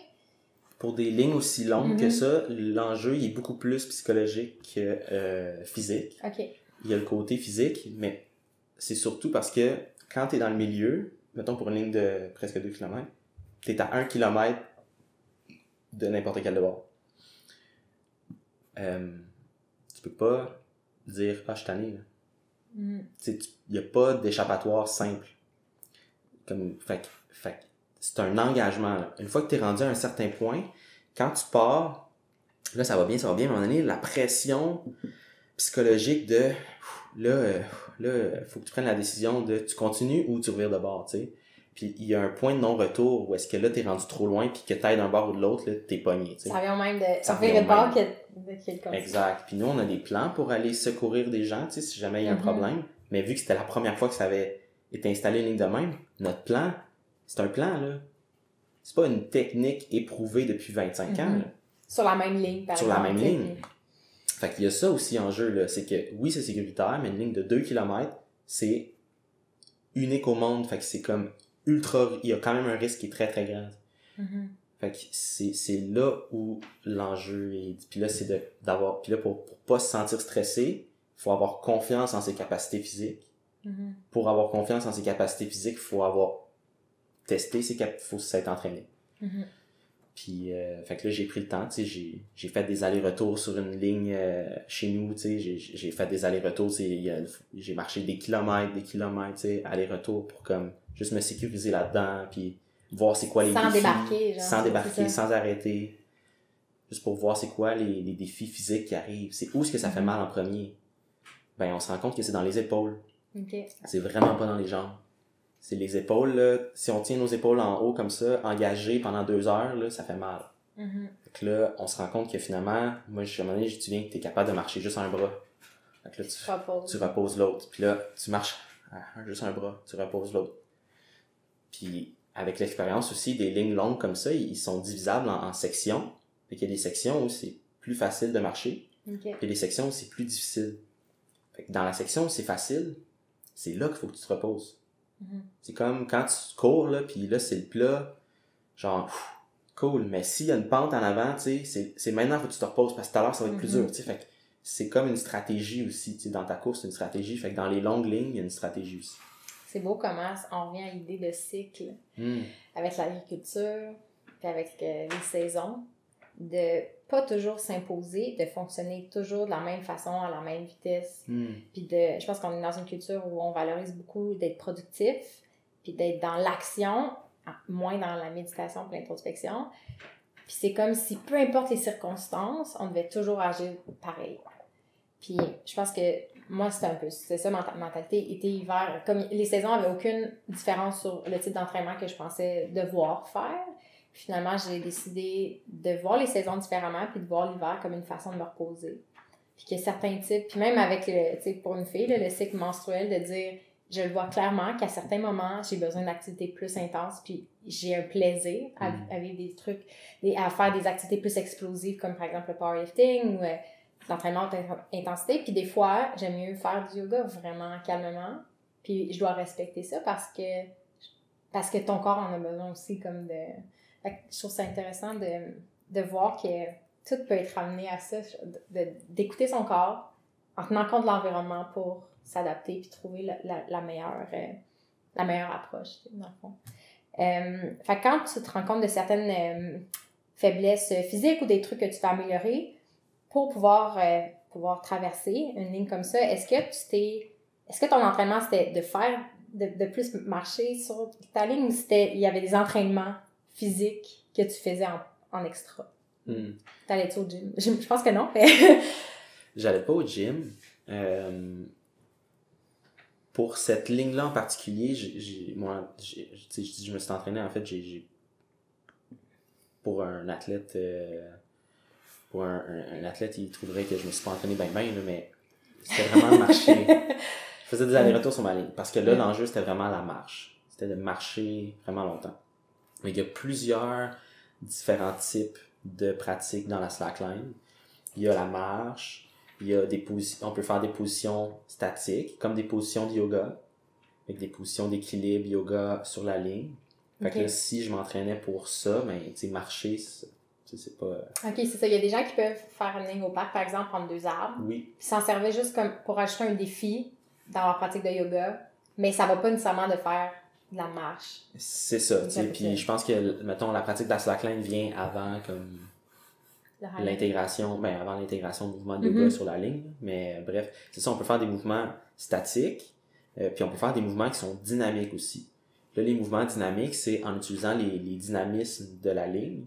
Pour des lignes aussi longues que ça, l'enjeu, il est beaucoup plus psychologique que physique. OK. Il y a le côté physique, mais c'est surtout parce que quand t'es dans le milieu, mettons pour une ligne de presque 2 km, t'es à 1 km de n'importe quel devoir. Tu peux pas dire « Ah, je suis tanné. » Il n'y a pas d'échappatoire simple. Fait c'est un engagement. Là. Une fois que t'es rendu à un certain point, quand tu pars, là, ça va bien, mais à un moment donné, la pression psychologique de là, faut que tu prennes la décision de tu continues ou tu revires de bord, tu sais. Puis il y a un point de non-retour où est-ce que là, t'es rendu trop loin puis que t'ailles d'un bord ou de l'autre, là, t'es pogné, tu sais. Ça vient même de revirer de bord que le continue. Exact. Puis nous, on a des plans pour aller secourir des gens, tu sais, si jamais il y a un problème. Mais vu que c'était la première fois que ça avait été installé une ligne de même, notre plan, c'est un plan, là. C'est pas une technique éprouvée depuis 25 ans, là. Sur la même ligne, par exemple. Sur la même ligne. Fait qu'il y a ça aussi en jeu, là. C'est que, oui, c'est sécuritaire, mais une ligne de 2 km, c'est unique au monde. Fait que c'est comme il y a quand même un risque qui est très, très grand. Fait que c'est là où l'enjeu est. Puis là, c'est d'avoir. Puis là, pour pas se sentir stressé, faut avoir confiance en ses capacités physiques. Pour avoir confiance en ses capacités physiques, faut avoir testé faut s'être entraîné. Puis, fait que là, j'ai pris le temps, tu sais, j'ai fait des allers-retours sur une ligne chez nous, tu sais, j'ai fait des allers-retours, j'ai marché des kilomètres, tu sais, allers-retours pour comme juste me sécuriser là-dedans, puis voir c'est quoi les défis. Sans débarquer, sans arrêter. Juste pour voir c'est quoi les défis physiques qui arrivent. C'est où est-ce que ça fait mal en premier? Ben, on se rend compte que c'est dans les épaules. C'est vraiment pas dans les jambes. C'est les épaules, là. Si on tient nos épaules en haut comme ça, engagées pendant 2 heures, là, ça fait mal. Fait que là, on se rend compte que finalement, moi, à un moment donné, je dis bien que t'es capable de marcher juste un bras. Fait que là, tu reposes l'autre. Puis là, tu marches juste un bras, tu reposes l'autre. Puis, avec l'expérience aussi, des lignes longues comme ça, ils sont divisables en sections. Fait qu'il y a des sections où c'est plus facile de marcher. Puis des sections où c'est plus difficile. Fait que dans la section où c'est facile, c'est là qu'il faut que tu te reposes. C'est comme quand tu cours, là, puis là, c'est le plat, genre, cool, mais s'il y a une pente en avant, tu sais, c'est maintenant qu'il faut que tu te reposes, parce que tout à l'heure, ça va être plus dur, tu sais, fait que c'est comme une stratégie aussi, tu sais, dans ta course, c'est une stratégie, fait que dans les longues lignes, il y a une stratégie aussi. C'est beau comment on revient à l'idée de cycle, avec l'agriculture, puis avec les saisons. de pas toujours s'imposer, de fonctionner toujours de la même façon, à la même vitesse. Puis je pense qu'on est dans une culture où on valorise beaucoup d'être productif, puis d'être dans l'action, moins dans la méditation et l'introspection. Puis c'est comme si, peu importe les circonstances, on devait toujours agir pareil. Puis je pense que moi, c'est ça ma mentalité, été-hiver. Comme les saisons n'avaient aucune différence sur le type d'entraînement que je pensais devoir faire. Puis finalement, j'ai décidé de voir les saisons différemment puis de voir l'hiver comme une façon de me reposer. Puis qu'il y a certains types, puis même avec, tu sais, pour une fille, le cycle menstruel, de dire, je le vois clairement qu'à certains moments, j'ai besoin d'activités plus intenses puis j'ai un plaisir à vivre des trucs, à faire des activités plus explosives comme par exemple le powerlifting ou l'entraînement d'intensité. Puis des fois, j'aime mieux faire du yoga vraiment calmement. Puis je dois respecter ça parce que ton corps en a besoin aussi comme de... Fait que je trouve ça intéressant de voir que tout peut être ramené à ça, d'écouter son corps en tenant compte de l'environnement pour s'adapter puis trouver la meilleure approche, dans le fond. Fait que quand tu te rends compte de certaines faiblesses physiques ou des trucs que tu veux améliorer pour pouvoir traverser une ligne comme ça, est-ce que ton entraînement c'était de plus marcher sur ta ligne ou il y avait des entraînements physiques que tu faisais en extra? T'allais-tu au gym? Je pense que non, mais... J'allais pas au gym. Pour cette ligne-là en particulier, je me suis entraîné, en fait, pour un athlète, un athlète, il trouverait que je me suis pas entraîné bien, mais c'était vraiment marcher. Je faisais des allers-retours sur ma ligne, parce que là, l'enjeu, c'était vraiment la marche. C'était de marcher vraiment longtemps. Mais il y a plusieurs différents types de pratiques dans la slackline. Il y a la marche, il y a on peut faire des positions statiques, comme des positions de yoga, avec des positions d'équilibre yoga sur la ligne. Fait que là, si je m'entraînais pour ça, ben, tu sais, marcher, c'est pas... OK, c'est ça. Il y a des gens qui peuvent faire une ligne au parc, par exemple, prendre 2 arbres. Oui. Puis s'en servir juste comme pour ajouter un défi dans leur pratique de yoga, mais ça va pas nécessairement de faire de la marche. C'est ça, tu sais. Puis je pense que, mettons, la pratique de la slackline vient avant, comme... avant l'intégration de mouvements de yoga sur la ligne. Mais bref, c'est ça, on peut faire des mouvements statiques, puis on peut faire des mouvements qui sont dynamiques aussi. Là, les mouvements dynamiques, c'est en utilisant les dynamismes de la ligne.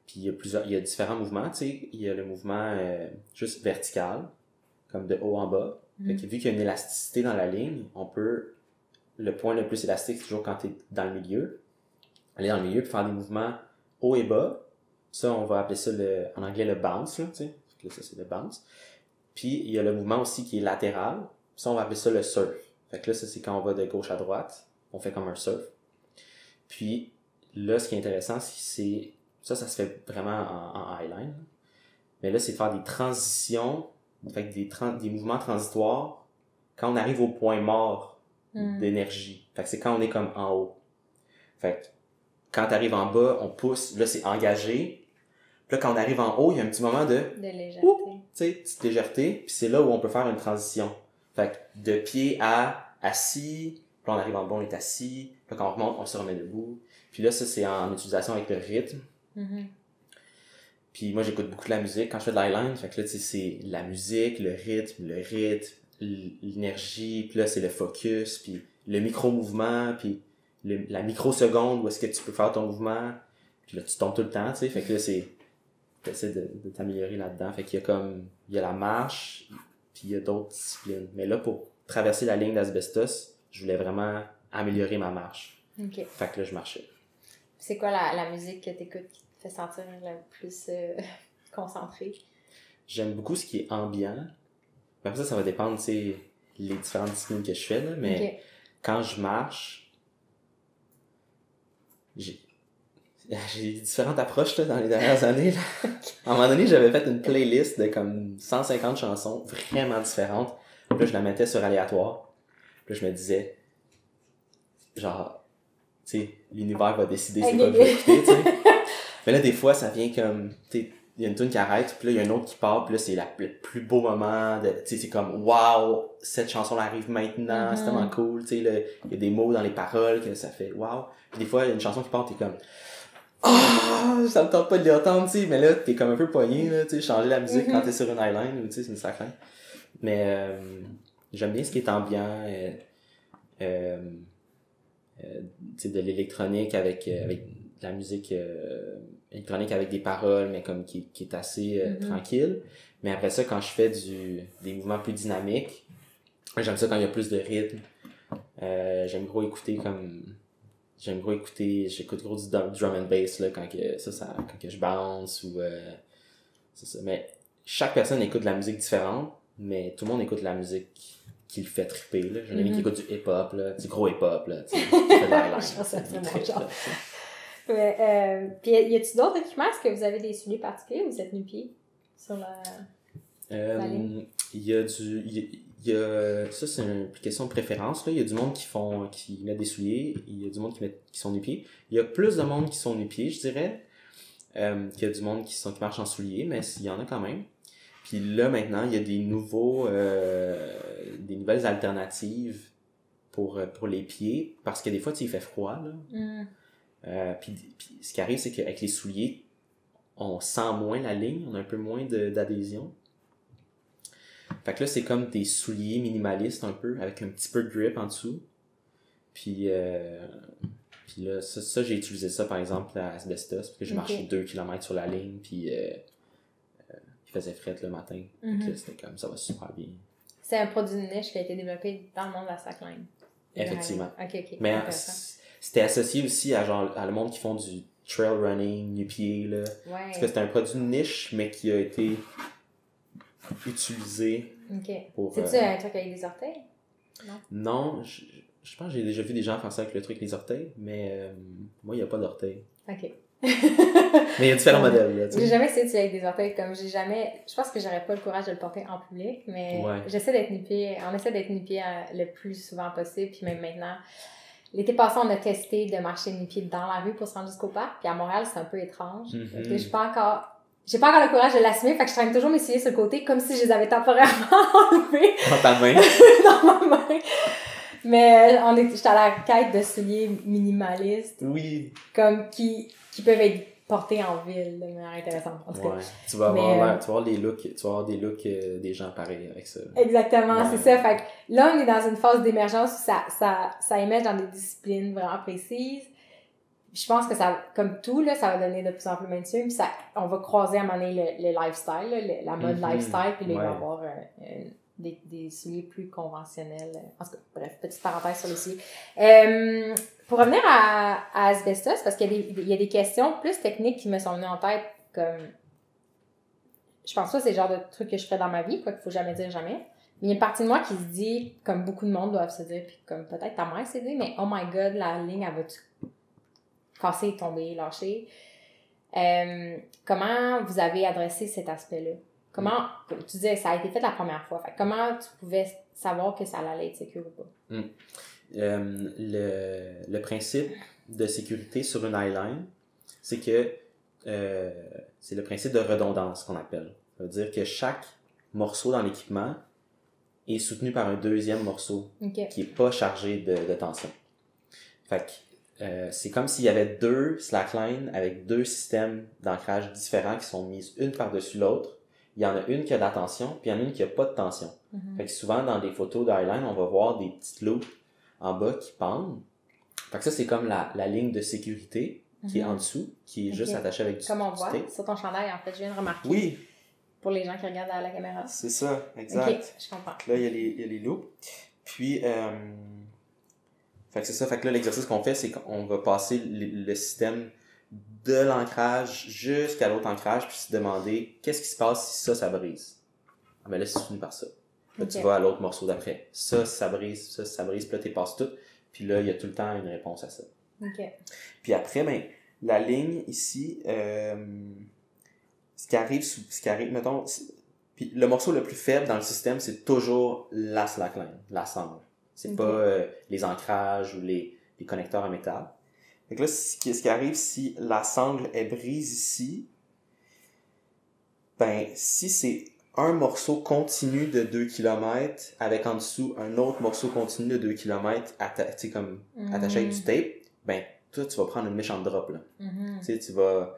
Puis il y a différents mouvements, tu sais. Il y a le mouvement juste vertical, comme de haut en bas. Fait que vu qu'il y a une élasticité dans la ligne, le point le plus élastique, c'est toujours quand tu es dans le milieu. Aller dans le milieu, puis faire des mouvements haut et bas. Ça, on va appeler ça en anglais le bounce, là, tu sais. Là, ça, c'est le bounce. Puis, il y a le mouvement aussi qui est latéral. Ça, on va appeler ça le surf. Fait que là, ça, c'est quand on va de gauche à droite. On fait comme un surf. Puis, là, ce qui est intéressant, c'est ça se fait vraiment en highline. Mais là, c'est de faire des transitions, fait que des mouvements transitoires quand on arrive au point mort d'énergie. Fait que c'est quand on est comme en haut. Fait que quand tu arrives en bas, on pousse. Là, c'est engagé. Puis là, quand on arrive en haut, il y a un petit moment de légèreté. Tu sais, petite légèreté. Puis c'est là où on peut faire une transition. Fait que de pied à assis. Puis là, on arrive en bas, on est assis. Puis là, quand on remonte, on se remet debout. Puis là, ça, c'est en utilisation avec le rythme. Puis moi, j'écoute beaucoup de la musique quand je fais de l'highline. Fait que là, tu sais, c'est la musique, le rythme, l'énergie. Puis là, c'est le focus. Puis le micro-mouvement. Puis la microseconde où est-ce que tu peux faire ton mouvement. Puis là, tu tombes tout le temps, tu sais. Fait que là, t'essaies de t'améliorer là-dedans. Fait qu'il y a il y a la marche, puis il y a d'autres disciplines. Mais là, pour traverser la ligne d'asbestos, je voulais vraiment améliorer ma marche. OK. Fait que là, je marchais. C'est quoi la musique que t'écoutes qui te fait sentir le plus concentré? J'aime beaucoup ce qui est ambiant. Mais après ça va dépendre, tu sais, les différentes disciplines que je fais, là. Mais quand je marche, j'ai différentes approches là, dans les dernières années. Là. À un moment donné, j'avais fait une playlist de comme 150 chansons vraiment différentes. Puis là, je la mettais sur aléatoire. Puis là, je me disais, genre, tu sais, l'univers va décider c'est quoi que je vais écouter, tu sais. Mais là, des fois, ça vient comme, tu sais, il y a une tune qui arrête, puis là, il y a une autre qui part, puis là, c'est le plus beau moment. Tu sais, c'est comme, wow, cette chanson-là arrive maintenant, c'est tellement cool. Tu sais, il y a des mots dans les paroles que ça fait, wow. Puis des fois, il y a une chanson qui part, t'es comme... ça me tente pas de l'entendre, tu sais, mais là, t'es comme un peu pogné, là, tu sais, changer la musique quand t'es sur une highline, ou tu sais, c'est une sacrée. Mais j'aime bien ce qui est ambiant, tu sais, de l'électronique avec de la musique électronique avec des paroles, mais comme qui est assez tranquille. Mais après ça, quand je fais des mouvements plus dynamiques, j'aime ça quand il y a plus de rythme. J'écoute gros du drum and bass, là, quand que je bounce, ou, c'est ça. Mais chaque personne écoute de la musique différente, mais tout le monde écoute de la musique qui le fait triper, là. J'en ai qui écoute du hip-hop, là, du gros hip-hop, là, tu sais, qui fait de la Je pense que c'est mon genre. Puis y a-t-il d'autres équipements? Est-ce que vous avez des souliers particuliers ou vous êtes nu-pieds sur la ligne? Ça, c'est une question de préférence, là. Il y a du monde qui met des souliers, il y a du monde qui sont nu-pieds. Il y a plus de monde qui sont nu-pieds, je dirais, qu'il y a du monde qui marchent en souliers, mais il y en a quand même. Puis là, maintenant, il y a des nouvelles alternatives pour les pieds, parce que des fois, tu sais, il fait froid, là. Puis ce qui arrive, c'est qu'avec les souliers, on sent moins la ligne, on a un peu moins d'adhésion. Fait que là, c'est comme des souliers minimalistes un peu, avec un petit peu de grip en dessous. Puis là, ça j'ai utilisé ça, par exemple, à Asbestos, parce que j'ai marché 2 km sur la ligne, puis il faisait fret le matin. Donc là, c'était comme, ça va super bien. C'est un produit de niche qui a été développé dans le monde de la slackline. Effectivement. OK. Mais c'était associé aussi à le monde qui font du trail running, nu-pied, là. Ouais. Parce que c'était un produit de niche, mais qui a été utilisé pour... C'est-tu un truc avec des orteils? Non, je pense que j'ai déjà vu des gens faire ça avec le truc avec les orteils, mais moi, il n'y a pas d'orteils. OK. Mais il y a différents modèles, là, tu sais. J'ai jamais essayé de avec des orteils, je pense que j'aurais pas le courage de le porter en public, mais j'essaie d'être nu-pied, on essaie d'être nu-pied le plus souvent possible, puis même maintenant. L'été passé, on a testé de marcher nu-pied dans la rue pour se rendre jusqu'au parc, puis à Montréal, c'est un peu étrange. J'ai pas encore le courage de l'assumer, fait que je traîne toujours mes souliers sur le côté, comme si je les avais temporairement enlevés. Dans ta main. Dans ma main. Mais j'étais à la quête de souliers minimalistes. Oui. Comme qui peuvent être portés en ville, de manière intéressante. En tout cas. Tu vas avoir des looks, des gens pareils avec ça. Exactement, c'est ça. Fait que là, on est dans une phase d'émergence où ça émerge dans des disciplines vraiment précises. Je pense que ça, comme tout, là, ça va donner de plus en plus mainstream. Puis on va croiser à un moment donné le lifestyle, là, la mode lifestyle, puis là, il va y avoir des souliers plus conventionnels. En tout cas, bref, petite parenthèse sur les souliers. Pour revenir à Asbestos, parce qu'il y a des questions plus techniques qui me sont venues en tête, comme... Je pense pas que c'est le genre de truc que je ferais dans ma vie, quoi qu'il faut jamais dire jamais. Mais il y a une partie de moi qui se dit, comme beaucoup de monde doivent se dire, puis comme peut-être ta mère s'est dit, mais oh my god, la ligne, elle va-tu casser, tomber, lâcher? Comment vous avez adressé cet aspect-là? Comment, tu disais, ça a été fait la première fois. Fait, comment tu pouvais savoir que ça allait être sécure ou pas? Le principe de sécurité sur une highline, c'est que c'est le principe de redondance qu'on appelle. Ça veut dire que chaque morceau dans l'équipement est soutenu par un deuxième morceau qui est pas chargé de tension. Fait que c'est comme s'il y avait 2 slacklines avec 2 systèmes d'ancrage différents qui sont mises une par-dessus l'autre. Il y en a une qui a de la tension, puis il y en a une qui a pas de tension. Fait que souvent, dans des photos d'highline, on va voir des petites loupes en bas qui pendent. Fait que ça, c'est comme la ligne de sécurité qui est en dessous, qui est juste attachée avec du tape. Comme on voit sur ton chandail, en fait, je viens de remarquer. Oui. Pour les gens qui regardent à la caméra. C'est ça, exact. Ok, je comprends. Là, il y a les loupes. Puis, fait que c'est ça. Fait que là, l'exercice qu'on fait, c'est qu'on va passer le système de l'ancrage jusqu'à l'autre ancrage, puis se demander qu'est-ce qui se passe si ça brise. Ah, ben là, c'est fini par ça. Là, tu vas à l'autre morceau d'après. Ça brise, puis là, tu passes tout. Puis là, il y a tout le temps une réponse à ça. Puis après, ben, la ligne ici, ce qui arrive, mettons, puis le morceau le plus faible dans le système, c'est toujours la slackline, la sangle. C'est pas les ancrages ou les connecteurs en métal. Fait que là, ce qui arrive si la sangle est brise ici, ben, si c'est un morceau continu de 2 km avec en dessous un autre morceau continu de 2 km attaché avec du tape, ben, toi, tu vas prendre une méchante drop, là. Mhm. Tu sais, tu vas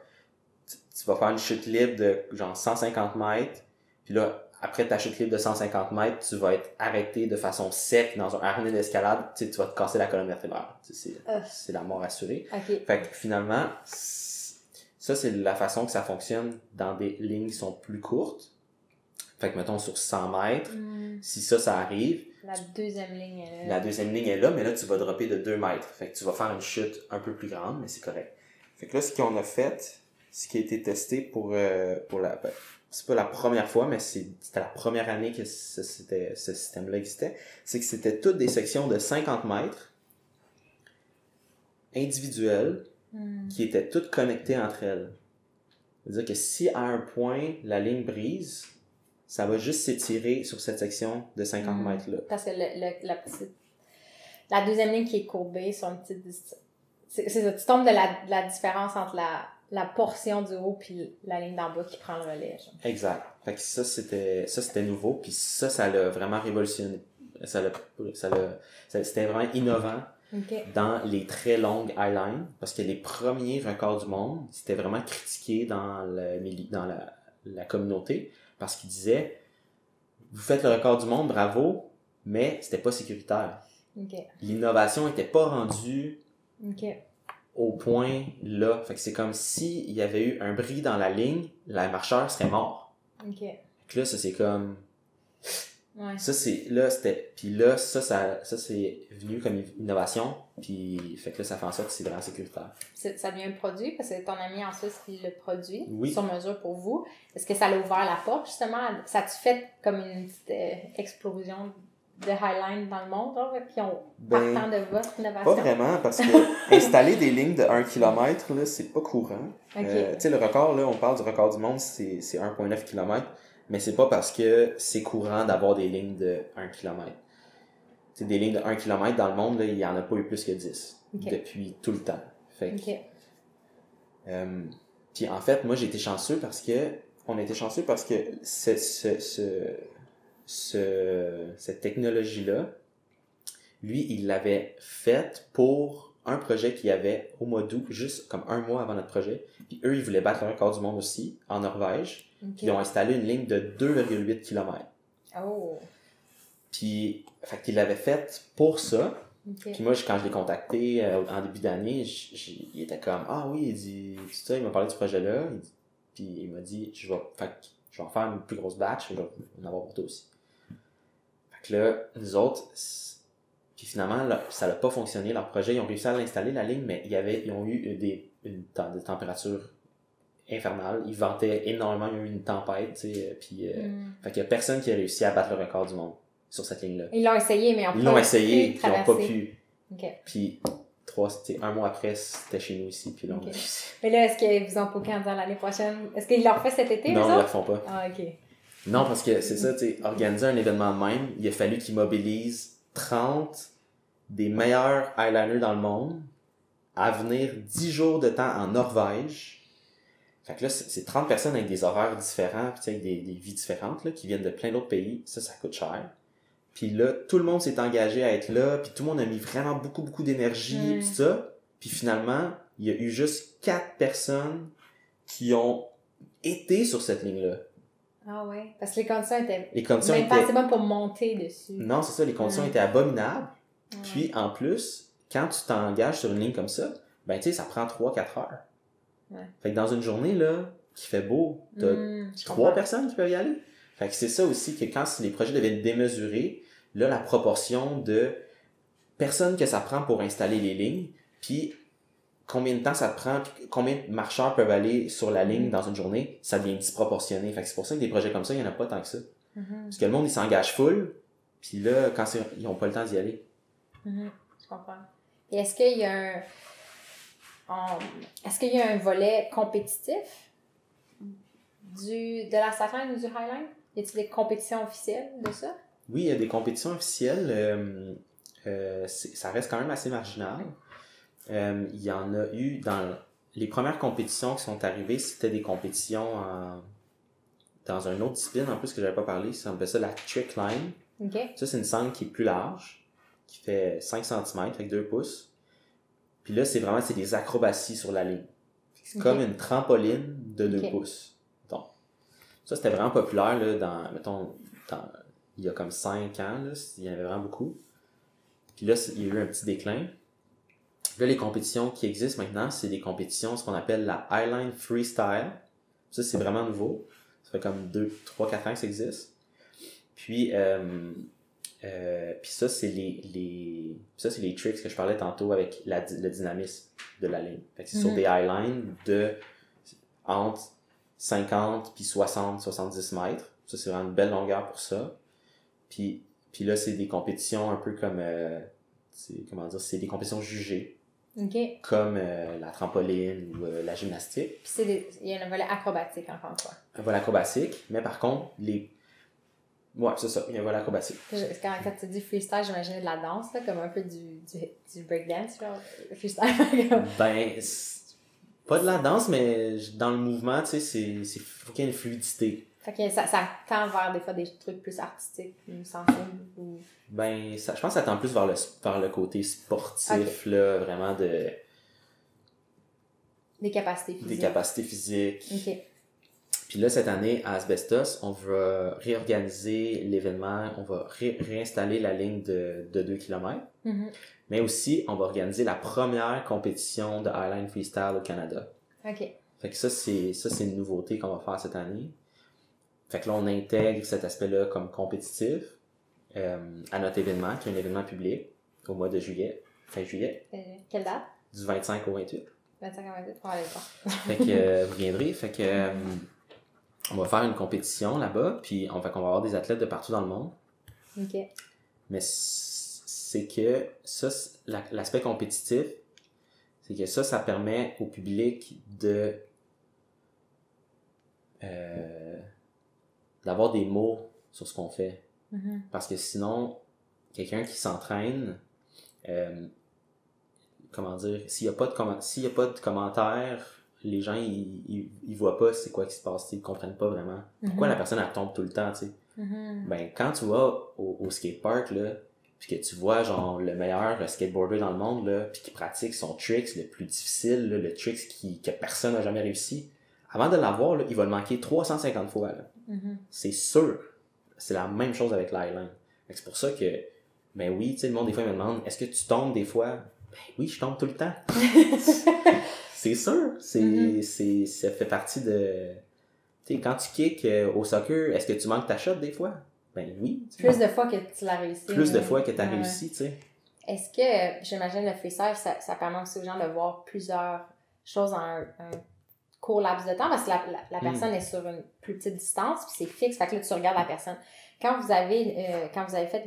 faire une chute libre de genre 150 mètres, puis là, après ta chute libre de 150 mètres, tu vas être arrêté de façon sec dans un harnais d'escalade, tu sais, tu vas te casser la colonne vertébrale. Tu sais, c'est la mort assurée. OK. Fait que finalement, ça, c'est la façon que ça fonctionne dans des lignes qui sont plus courtes. Fait que, mettons, sur 100 mètres, si ça arrive... La deuxième ligne est là. La deuxième ligne est là, mais là, tu vas dropper de 2 mètres. Fait que tu vas faire une chute un peu plus grande, mais c'est correct. Fait que là, ce qu'on a fait, ce qui a été testé pour la... Ben, c'est pas la première fois, mais c'était la première année que ce système-là existait, c'est que c'était toutes des sections de 50 mètres individuelles qui étaient toutes connectées entre elles. C'est-à-dire que si à un point, la ligne brise, ça va juste s'étirer sur cette section de 50 mètres-là. Parce que la deuxième ligne qui est courbée sur une petite distance. C'est ça, tu tombes de la différence entre la portion du haut puis la ligne d'en bas qui prend le relais. Genre. Exact. Fait que ça c'était nouveau, puis ça l'a vraiment révolutionné. C'était vraiment innovant dans les très longues highlines, parce que les premiers records du monde, c'était vraiment critiqué dans la communauté, parce qu'ils disaient, vous faites le record du monde, bravo, mais c'était pas sécuritaire. L'innovation était pas rendue au point là. Fait que c'est comme si il y avait eu un bris dans la ligne, le marcheur serait mort. Fait que là, ça c'est comme... Ouais. Ça c'est... Là, c'était... Puis là, ça c'est venu comme innovation, puis fait que là, ça fait en sorte que c'est vraiment sécuritaire. Ça devient un produit, parce que ton ami en Suisse, il le produit Oui. sur mesure pour vous. Est-ce que ça l'a ouvert la porte, justement? Ça a-tu fait comme une petite explosion de highline dans le monde, là, puis partant de votre innovation? Pas vraiment, parce que installer des lignes de 1 km, là, c'est pas courant. Tu sais, le record, là, on parle du record du monde, c'est 1,9 km, mais c'est pas parce que c'est courant d'avoir des lignes de 1 km. Tu sais, des lignes de 1 km dans le monde, là, il y en a pas eu plus que 10 depuis tout le temps. Fait que, puis en fait, moi, j'ai été chanceux parce que cette technologie-là, lui, il l'avait faite pour un projet qu'il y avait au mois d'août, juste comme un mois avant notre projet. Puis eux, ils voulaient battre le record du monde aussi, en Norvège. Puis ils ont installé une ligne de 2,8 km. Oh! Puis, fait qu'il l'avait faite pour ça. Puis moi, quand je l'ai contacté en début d'année, il était comme, ah oui, il dit, tu sais, il m'a parlé du projet-là. Puis il m'a dit, je vais en faire une plus grosse batch, je vais en avoir pour toi aussi. Fait que là, nous autres, puis finalement, là, ça n'a pas fonctionné, leur projet. Ils ont réussi à l'installer, la ligne, mais ils ont eu des températures infernales. Ils ventaient énormément, il y a eu une tempête, tu sais, puis fait qu'il y a personne qui a réussi à battre le record du monde sur cette ligne-là. Ils l'ont essayé, mais ils n'ont pas pu. Puis un mois après, c'était chez nous ici, puis là, on a réussi. Mais là, est-ce qu'ils vous ont pas quand dire l'année prochaine? Est-ce qu'ils l'ont refait cet été, non, eux ils ne autres? le font pas. Ah, OK. Non, parce que c'est ça, tu sais, organiser un événement de même, il a fallu qu'ils mobilisent 30 des meilleurs eyeliners dans le monde à venir 10 jours de temps en Norvège. Fait que là, c'est 30 personnes avec des horaires différents, puis avec des vies différentes, là, qui viennent de plein d'autres pays. Ça coûte cher. Puis là, tout le monde s'est engagé à être là, puis tout le monde a mis vraiment beaucoup, beaucoup d'énergie, pis ça. Puis finalement, il y a eu juste 4 personnes qui ont été sur cette ligne-là. Ah ouais, parce que les conditions étaient même pas assez bonnes pour monter dessus. Non, c'est ça, les conditions étaient abominables. Puis en plus, quand tu t'engages sur une ligne comme ça, ben tu sais, ça prend 3-4 heures. Fait que dans une journée, là, qui fait beau, t'as 3 personnes qui peuvent y aller. Fait que c'est ça aussi, que quand les projets deviennent démesurés, là, la proportion de personnes que ça prend pour installer les lignes, puis combien de temps ça te prend, puis combien de marcheurs peuvent aller sur la ligne dans une journée, ça devient disproportionné. Fait que c'est pour ça que des projets comme ça, il n'y en a pas tant que ça. Parce que le monde, il s'engage full, puis là, quand ils n'ont pas le temps d'y aller. Je comprends. Et est-ce qu'il y a un volet compétitif de la Slackline ou du Highline? Y a-t-il des compétitions officielles de ça? Oui, il y a des compétitions officielles. Ça reste quand même assez marginal. Il y en a eu dans les premières compétitions qui sont arrivées, c'était des compétitions dans une autre discipline, en plus que j'avais pas parlé, ça s'appelle ça la trick line. Ça, c'est une sangle qui est plus large, qui fait 5 cm avec 2 pouces. Puis là, c'est des acrobaties sur la ligne. C'est comme une trampoline de 2 pouces. Donc, ça, c'était vraiment populaire, là, il y a comme 5 ans, là, il y en avait vraiment beaucoup. Puis là, il y a eu un petit déclin. Là, les compétitions qui existent maintenant, c'est des compétitions, ce qu'on appelle la Highline Freestyle. Ça, c'est vraiment nouveau. Ça fait comme 3, 4 ans que ça existe. Puis ça, c'est les tricks que je parlais tantôt avec le dynamisme de la ligne. Fait que c'est sur des highlines entre 50 puis 60, 70 mètres. Ça, c'est vraiment une belle longueur pour ça. Puis là, c'est des compétitions un peu comme, c'est des compétitions jugées. Okay. Comme la trampoline ou la gymnastique. Puis il y a un volet acrobatique, encore une fois. Un volet acrobatique, mais par contre, ouais, c'est ça, il y a un volet acrobatique. Quand tu dis freestyle, j'imagine de la danse, là, comme un peu du breakdance, genre, freestyle. Ben, pas de la danse, mais dans le mouvement, tu sais, faut qu'il y ait une fluidité. Fait que ça tend vers des fois des trucs plus artistiques, sensibles ou... Ben, je pense que ça tend plus vers le côté sportif, là, vraiment des capacités physiques. Des capacités physiques. OK. Puis là, cette année, à Asbestos, on va réorganiser l'événement, on va réinstaller la ligne de 2 km. Mm-hmm. Mais aussi, on va organiser la première compétition de Highline Freestyle au Canada. OK. Fait que ça, c'est une nouveauté qu'on va faire cette année. Fait que là, on intègre cet aspect-là comme compétitif à notre événement, qui est un événement public, au mois de juillet, fin juillet. Quelle date? Du 25 au 28. 25 au 28, on va aller voir. Fait que vous viendrez, fait que on va faire une compétition là-bas, puis on va avoir des athlètes de partout dans le monde. OK. Mais c'est que ça, l'aspect compétitif, c'est que ça permet au public d'avoir des mots sur ce qu'on fait. Mm-hmm. Parce que sinon, quelqu'un qui s'entraîne, comment dire, s'il n'y a pas de commentaires, les gens, ils voient pas c'est quoi qui se passe, ils comprennent pas vraiment. Pourquoi la personne, elle tombe tout le temps, tu sais. Mm-hmm. Ben, quand tu vas au skatepark, là, puis que tu vois, genre, le meilleur skateboarder dans le monde, là, puis qui pratique son tricks le plus difficile, là, le tricks que personne n'a jamais réussi, avant de l'avoir, là, il va le manquer 350 fois, là. Mm-hmm. C'est sûr. C'est la même chose avec l'highline. C'est pour ça que, ben oui, tu sais, le monde, des fois, il me demande, est-ce que tu tombes des fois? Ben oui, je tombe tout le temps. C'est sûr. Ça fait partie de... Tu sais, quand tu kicks au soccer, est-ce que tu manques ta shot des fois? Ben oui. Plus de fois que tu l'as réussi. Plus de fois que tu as réussi, tu sais. Est-ce que, j'imagine, le freestyle, ça permet aussi aux gens de voir plusieurs choses en un court laps de temps, parce que la personne est sur une plus petite distance, puis c'est fixe, fait que là, tu regardes la personne. Quand vous avez fait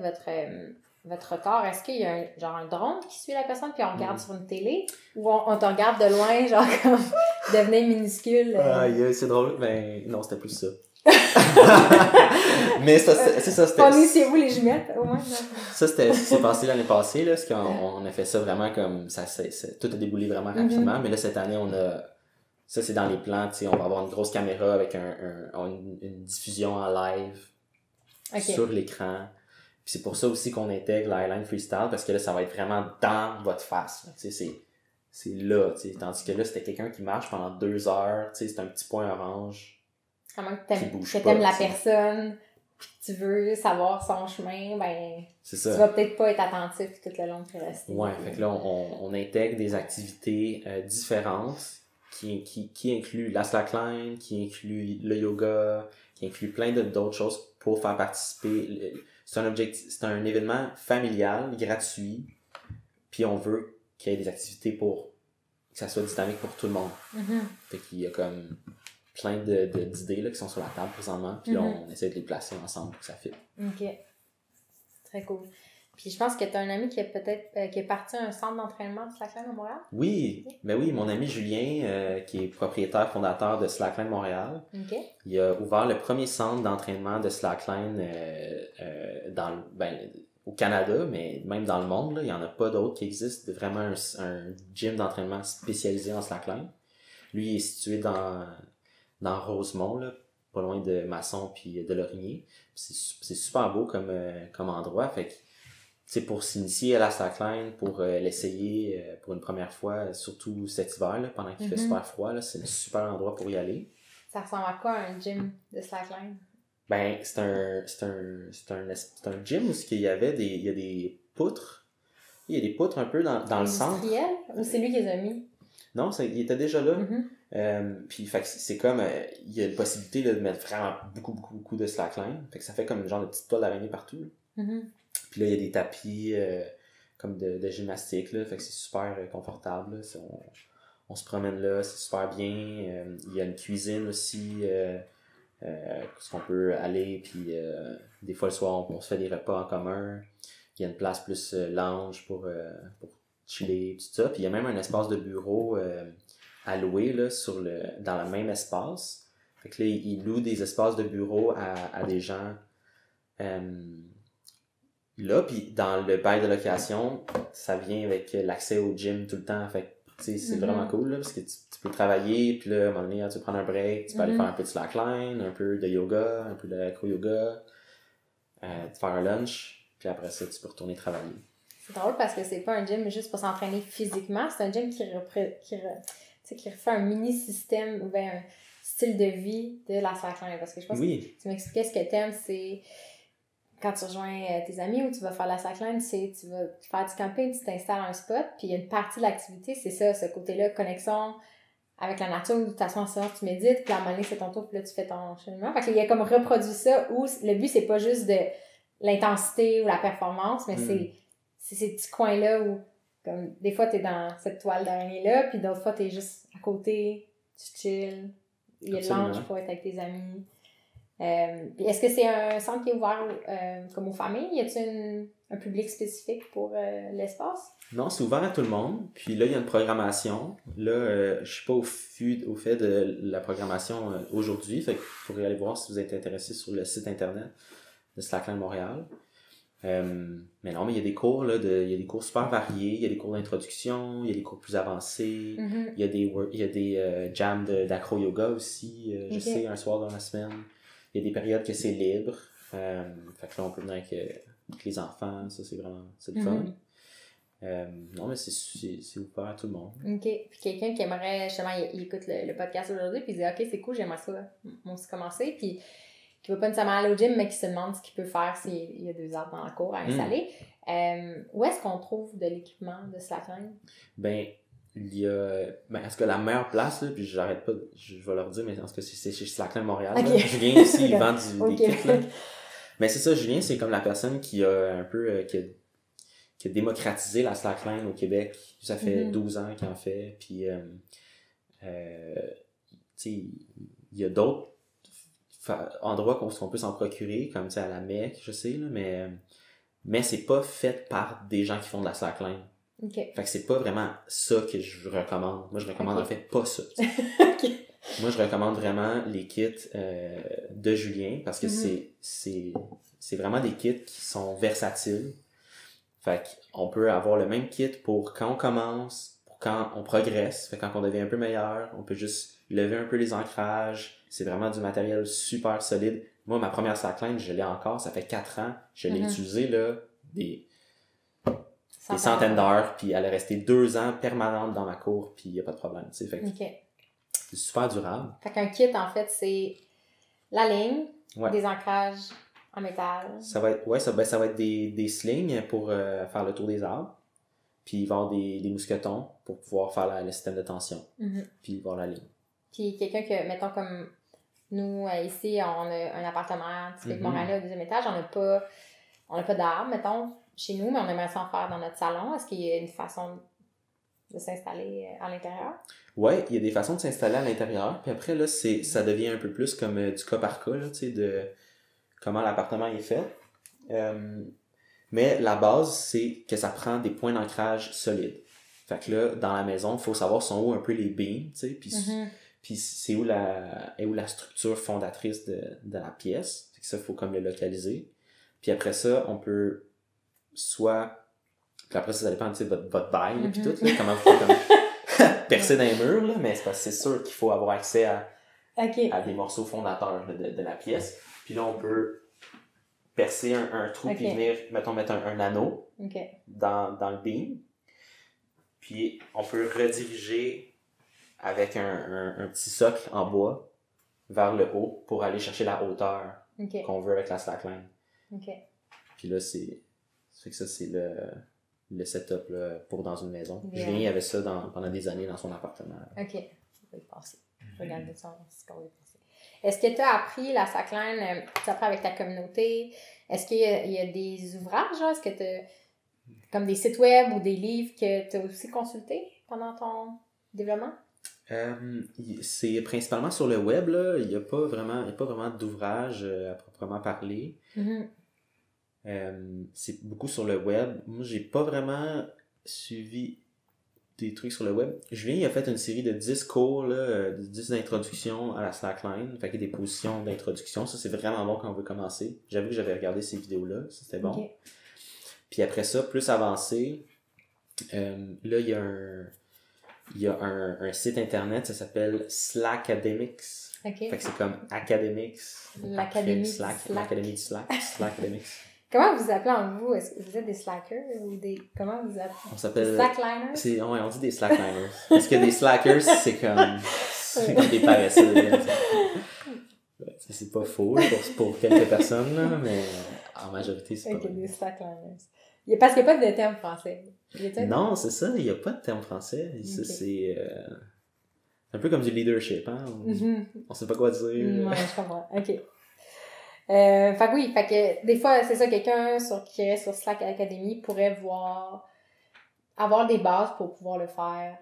votre record, est-ce qu'il y a un drone qui suit la personne, puis on regarde sur une télé, ou on te regarde de loin, genre comme devenir minuscule? C'est drôle, ben non, c'était plus ça. Mais ça, c'est ça, c'était... On est chez vous, les jumettes, au moins. Ça, c'est passé l'année passée, là, parce qu'on a fait ça vraiment comme... tout a déboulé vraiment rapidement, mais là, cette année, ça, c'est dans les plans, tu sais, on va avoir une grosse caméra avec une diffusion en live sur l'écran. Puis c'est pour ça aussi qu'on intègre l'Highline Freestyle, parce que là, ça va être vraiment dans votre face. Tu sais, c'est là, tu sais. Tandis que là, c'était quelqu'un qui marche pendant 2 heures, tu sais, c'est un petit point orange. Comment que t'aimes la personne, puis que tu veux savoir son chemin, ben, c'est ça. Tu vas peut-être pas être attentif tout le long de rester. Ouais, fait que là, on intègre des activités différentes qui incluent la slackline, qui incluent le yoga, qui incluent plein d'autres choses pour faire participer. C'est un événement familial, gratuit, puis on veut qu'il y ait des activités pour que ça soit dynamique pour tout le monde. Mm-hmm. Fait qu'il y a comme plein d'idées là, qui sont sur la table présentement, puis on essaie de les placer ensemble pour que ça fitte. OK. Très cool. Puis je pense que tu as un ami qui est parti à un centre d'entraînement de Slackline à Montréal. Oui, ben oui, mon ami Julien, qui est propriétaire fondateur de Slackline Montréal, okay. Il a ouvert le premier centre d'entraînement de Slackline au Canada, mais même dans le monde, là, il n'y en a pas d'autres qui existent. Vraiment un gym d'entraînement spécialisé en Slackline. Lui, il est situé dans Rosemont, là, pas loin de Masson puis de Lorimier. C'est super beau comme endroit. Fait que sais, pour s'initier à la slackline, pour l'essayer pour une première fois, surtout cet hiver, là, pendant qu'il fait super froid, là, c'est un super endroit pour y aller. Ça ressemble à quoi un gym de slackline? Ben, c'est un gym où il y a des poutres. Il y a des poutres un peu dans le centre. Industriel? Ou c'est lui qui les a mis? Non, il était déjà là. Puis fait que c'est comme, il y a la possibilité là, de mettre vraiment beaucoup de slackline. Fait que ça fait comme une genre de petite toile d'araignée partout. Puis là, il y a des tapis comme de gymnastique. Là, fait que c'est super confortable. Là. On se promène là, c'est super bien. Il y a une cuisine aussi. Parce qu'on peut aller, puis des fois le soir, on se fait des repas en commun. Il y a une place plus lounge pour chiller, tout ça. Puis il y a même un espace de bureau à louer là, dans le même espace. Fait que là, ils louent des espaces de bureau à des gens là. Puis dans le bail de location, ça vient avec l'accès au gym tout le temps. Fait que c'est vraiment cool là, parce que tu peux travailler, puis là, à un moment donné, tu peux prendre un break, tu peux aller faire un peu de slackline, un peu de yoga, un peu de acro-yoga, te faire un lunch, puis après ça, tu peux retourner travailler. C'est drôle parce que c'est pas un gym juste pour s'entraîner physiquement, c'est un gym qui refait un mini-système ou bien un style de vie de la slackline. Parce que je pense que tu m'expliquais ce que t'aimes, c'est quand tu rejoins tes amis ou tu vas faire la slackline, c'est tu vas faire du camping, tu t'installes à un spot, puis il y a une partie de l'activité, c'est ça, ce côté-là, connexion avec la nature, où tu t'assois en silence, tu médites, puis à un moment donné, c'est ton tour, puis là, tu fais ton cheminement. Fait qu'il y a comme reproduit ça, où le but, c'est pas juste de l'intensité ou la performance, mais c'est ces petits coins-là où, comme, des fois, t'es dans cette toile d'araignée-là, puis d'autres fois, t'es juste à côté, tu chill, il y a le lunch pour être avec tes amis. Est-ce que c'est un centre qui est ouvert comme aux familles? Y a-t-il un public spécifique pour l'espace? Non, c'est ouvert à tout le monde. Puis là, il y a une programmation. Là, je suis pas au fait de la programmation aujourd'hui. Fait que vous pourrez aller voir si vous êtes intéressé sur le site internet de Slackline Montréal. Mais non, mais il y a des cours là, il y a des cours super variés. Il y a des cours d'introduction, il y a des cours plus avancés. Il y a des jams d'acro-yoga aussi. Je sais, un soir dans la semaine. Il y a des périodes que c'est libre. Fait que là, on peut venir avec les enfants. Ça, c'est vraiment le fun. Non, mais c'est ouvert à tout le monde. OK. Puis quelqu'un qui aimerait, justement, il écoute le podcast aujourd'hui, puis il dit « OK, c'est cool, j'aimerais ça, moi aussi commencer. » Puis qui ne veut pas nécessairement aller au gym, mais qui se demande ce qu'il peut faire s'il y a 2 arbres dans la cour à installer. Où est-ce qu'on trouve de l'équipement de slackline? Il y a... est-ce que la meilleure place, là, puis j'arrête pas, je vais leur dire, mais est-ce que c'est chez Slackline Montréal? Okay. Julien aussi, il vend des kits, là. Mais c'est ça, Julien, c'est comme la personne qui a un peu... qui a démocratisé la slackline au Québec. Ça fait 12 ans qu'il en fait. Puis, tu sais, il y a d'autres endroits qu'on peut s'en procurer, comme à la Mecque, je sais, là, mais c'est pas fait par des gens qui font de la slackline. Okay. Fait que c'est pas vraiment ça que je recommande. Moi, je recommande en fait pas ça. Moi, je recommande vraiment les kits de Julien parce que c'est vraiment des kits qui sont versatiles. Fait qu'on peut avoir le même kit pour quand on commence, pour quand on progresse. Fait quand on devient un peu meilleur, on peut juste lever un peu les ancrages. C'est vraiment du matériel super solide. Moi, ma première slackline, je l'ai encore. Ça fait 4 ans. Je l'ai utilisé là, des centaines d'heures, puis elle est restée 2 ans permanente dans ma cour, puis il n'y a pas de problème. Fait que c'est super durable. Fait qu'un kit, en fait, c'est la ligne, des ancrages en métal. Ça va être des slings pour faire le tour des arbres, puis il va y avoir des mousquetons pour pouvoir faire le système de tension, puis il va y avoir la ligne. Puis quelqu'un que, mettons, comme nous, ici, on a un appartement typique Montréal au 2e étage, on n'a pas d'arbres, mettons, chez nous, mais on aimerait ça en faire dans notre salon. Est-ce qu'il y a une façon de s'installer à l'intérieur? Oui, il y a des façons de s'installer à l'intérieur. Puis après, là, ça devient un peu plus comme du cas par cas, là, tu sais, de comment l'appartement est fait. Mais la base, c'est que ça prend des points d'ancrage solides. Fait que là, dans la maison, il faut savoir sont où un peu les beams, tu sais, puis c'est où la structure fondatrice de la pièce. Fait que ça, il faut comme le localiser. Puis après ça, on peut puis après ça dépend de votre bail puis tout là, comment vous faites comme percer dans les murs là, mais c'est sûr qu'il faut avoir accès à des morceaux fondateurs de la pièce. Puis là on peut percer un trou puis venir, mettons, mettre un anneau dans le beam. Puis on peut rediriger avec un petit socle en bois vers le haut pour aller chercher la hauteur qu'on veut avec la slackline. Puis là, ça fait que ça, c'est le setup là, pour dans une maison. Julien, il avait ça pendant des années dans son appartement. OK. Je vais y passer. Je vais regarder ça. Est-ce que tu as appris la slackline, tu apprends avec ta communauté? Est-ce qu'il y a des ouvrages? Est-ce que tu as comme des sites web ou des livres que tu as aussi consultés pendant ton développement? C'est principalement sur le web, là. Il n'y a pas vraiment d'ouvrage à proprement parler. C'est beaucoup sur le web. Moi, j'ai pas vraiment suivi des trucs sur le web. Julien, il a fait une série de 10 cours, là, 10 d'introduction à la slackline. Fait qu'il y a des positions d'introduction. Ça, c'est vraiment bon quand on veut commencer. J'avoue que j'avais regardé ces vidéos-là. Ça, c'était bon. Puis après ça, plus avancé, là, il y a un site internet, ça s'appelle Slackademics. Fait que c'est comme Academics. L'académie L'académie du Slack. Slackademics. Comment vous appelez en vous? Est-ce que vous êtes des slackers ou des... Comment vous appelez? On s'appelle... Des slackliners? Ouais, on dit des slackliners. Parce que des slackers, c'est comme des paresseux. C'est pas faux pour quelques personnes, là, mais en majorité, c'est pas... des slackliners. Parce qu'il n'y a pas de terme français. Non, c'est ça, il n'y a pas de terme français. Ça, c'est un peu comme du leadership, hein? On sait pas quoi dire. Ouais, je comprends. OK. Fait que des fois, c'est ça, quelqu'un qui est sur Slack Academy pourrait avoir des bases pour pouvoir le faire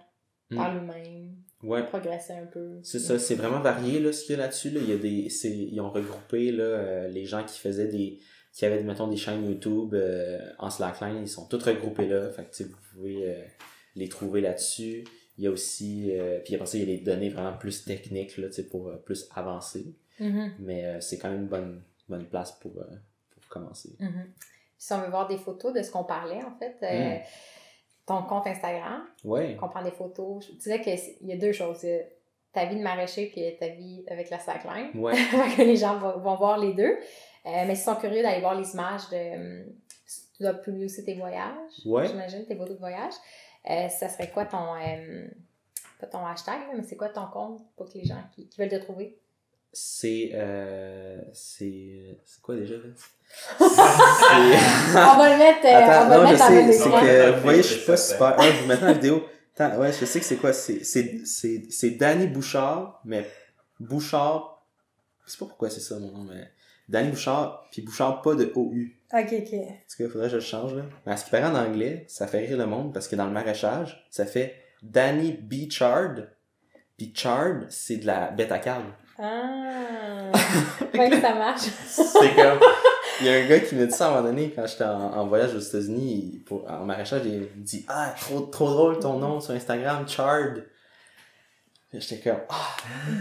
par lui-même. Progresser un peu. C'est ça, c'est vraiment varié, là, ce qu'il y a là-dessus, là. Ils ont regroupé, là, les gens qui avaient, mettons, des chaînes YouTube en slackline, ils sont tous regroupés là. Fait que, vous pouvez les trouver là-dessus. Il y a aussi, puis après ça, il y a les données vraiment plus techniques, là, pour plus avancer. Mais c'est quand même une bonne place pour commencer. Si on veut voir des photos de ce qu'on parlait, en fait, ton compte Instagram, qu'on prend des photos. Tu disais qu'il y a deux choses. Ta vie de maraîcher puis ta vie avec la slackline. Que les gens vont voir les deux. Mais s'ils sont curieux d'aller voir les images tu dois publier aussi tes voyages, j'imagine, tes photos de voyage. Ça serait quoi ton... pas ton hashtag, là, mais c'est quoi ton compte pour que les gens qui veulent te trouver? C'est quoi déjà, là? On va le mettre, c'est que, vous voyez, je suis pas super... je vous mets la vidéo. Attends, je sais que c'est quoi. C'est Danny Bouchard, mais Bouchard... Je sais pas pourquoi c'est ça, mon nom, mais... Danny Bouchard, puis Bouchard, pas de OU. OK. En tout cas, il faudrait que je le change, là. Mais à ce qui paraît en anglais, ça fait rire le monde, parce que dans le maraîchage, ça fait Danny B. Chard, puis Chard, c'est de la bêta-carbe. Ah! Que ça marche. C'est comme... Il y a un gars qui m'a dit ça à un moment donné, quand j'étais en voyage aux États-Unis, en maraîchage, il me dit « Ah, trop drôle ton nom sur Instagram, Chard! » J'étais comme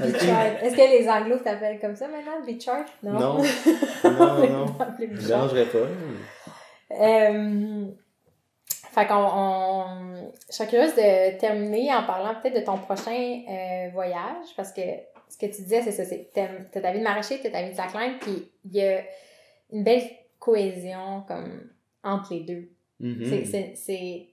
Bichard. Est-ce que les Anglos t'appellent comme ça maintenant, Bichard? Non. Non. Je ne dérangerais pas. Fait qu'on je serais curieuse de terminer en parlant peut-être de ton prochain voyage, parce que ce que tu disais, c'est ça, t'as ta vie de maraîcher, t'as ta vie de slackline, puis il y a une belle cohésion comme entre les deux. C'est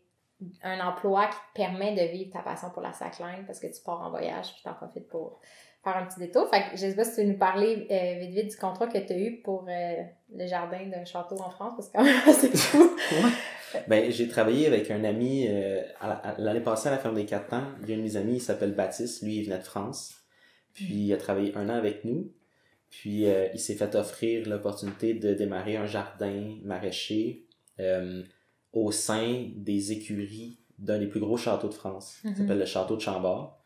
un emploi qui te permet de vivre ta passion pour la slackline parce que tu pars en voyage puis t'en profites pour faire un petit détour. Fait que je sais pas si tu veux nous parler vite du contrat que tu as eu pour le jardin d'un château en France, parce que quand même c'est fou. Ben, j'ai travaillé avec un ami l'année passée à la ferme des 4 temps. Il y a un de mes amis, il s'appelle Baptiste, lui il venait de France. Puis il a travaillé 1 an avec nous. Puis il s'est fait offrir l'opportunité de démarrer un jardin maraîcher au sein des écuries d'un des plus gros châteaux de France. Ça s'appelle le château de Chambord.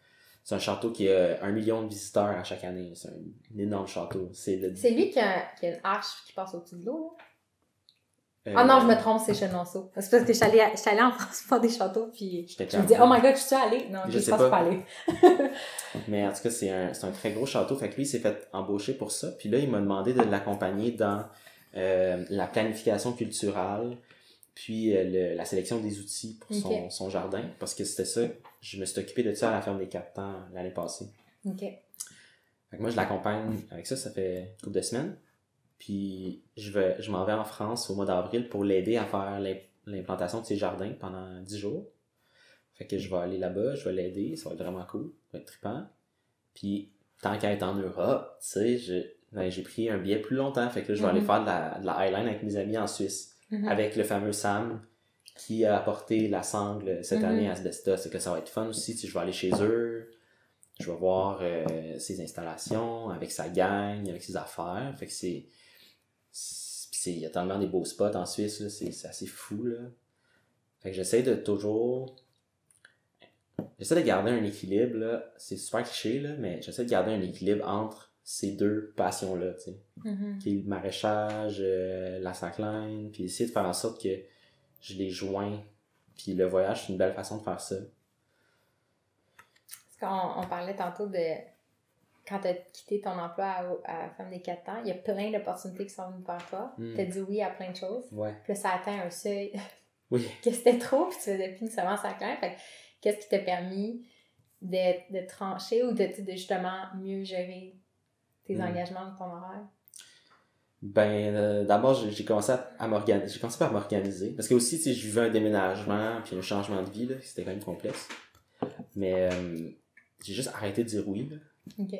C'est un château qui a 1 million de visiteurs à chaque année. C'est un énorme château. C'est lui qui a une arche qui passe au-dessus de l'eau, là? Non, je me trompe, c'est Chenonceau. C'est parce que j'étais allée en France faire des châteaux, puis je me dis « Oh my God, je suis allée? » Non, je pense pas aller. Mais en tout cas, c'est un très gros château. Fait que lui, il s'est fait embaucher pour ça. Puis là, il m'a demandé de l'accompagner dans la planification culturelle, puis la sélection des outils pour son jardin, parce que c'était ça, je me suis occupé de ça à la ferme des 4 temps l'année passée. Fait que moi, je l'accompagne avec ça fait une couple de semaines. Puis je m'en vais en France au mois d'avril pour l'aider à faire l'implantation de ses jardins pendant 10 jours. Fait que je vais aller là-bas, je vais l'aider, ça va être vraiment cool, ça va être trippant. Puis tant qu'à être en Europe, tu sais, j'ai pris un billet plus longtemps, fait que là, je vais aller faire de la highline avec mes amis en Suisse, avec le fameux Sam qui a apporté la sangle cette année à Asbestos. C'est que ça va être fun aussi, tu sais, je vais aller chez eux, je vais voir ses installations, avec sa gang, avec ses affaires, fait que il y a tellement des beaux spots en Suisse, là, c'est assez fou, là. Fait que j'essaie de garder un équilibre, là. C'est super cliché, là, mais j'essaie de garder un équilibre entre ces deux passions-là, tu sais. Qui est le maraîchage, la slackline, puis essayer de faire en sorte que je les joins. Puis le voyage, c'est une belle façon de faire ça. Parce qu'on parlait tantôt de... Quand tu as quitté ton emploi à Femme des 4 ans, il y a plein d'opportunités qui sont venues vers toi. Tu as dit oui à plein de choses. Ouais. Puis là, ça atteint un seuil Oui. que c'était trop, puis tu faisais plus nécessairement slackline. Fait que qu'est-ce qui t'a permis de trancher ou de justement mieux gérer tes engagements de ton horaire? Ben, d'abord, j'ai commencé par m'organiser. Parce que aussi, tu sais, je vivais un déménagement, puis un changement de vie, là, c'était quand même complexe. Mais j'ai juste arrêté de dire oui, là. OK.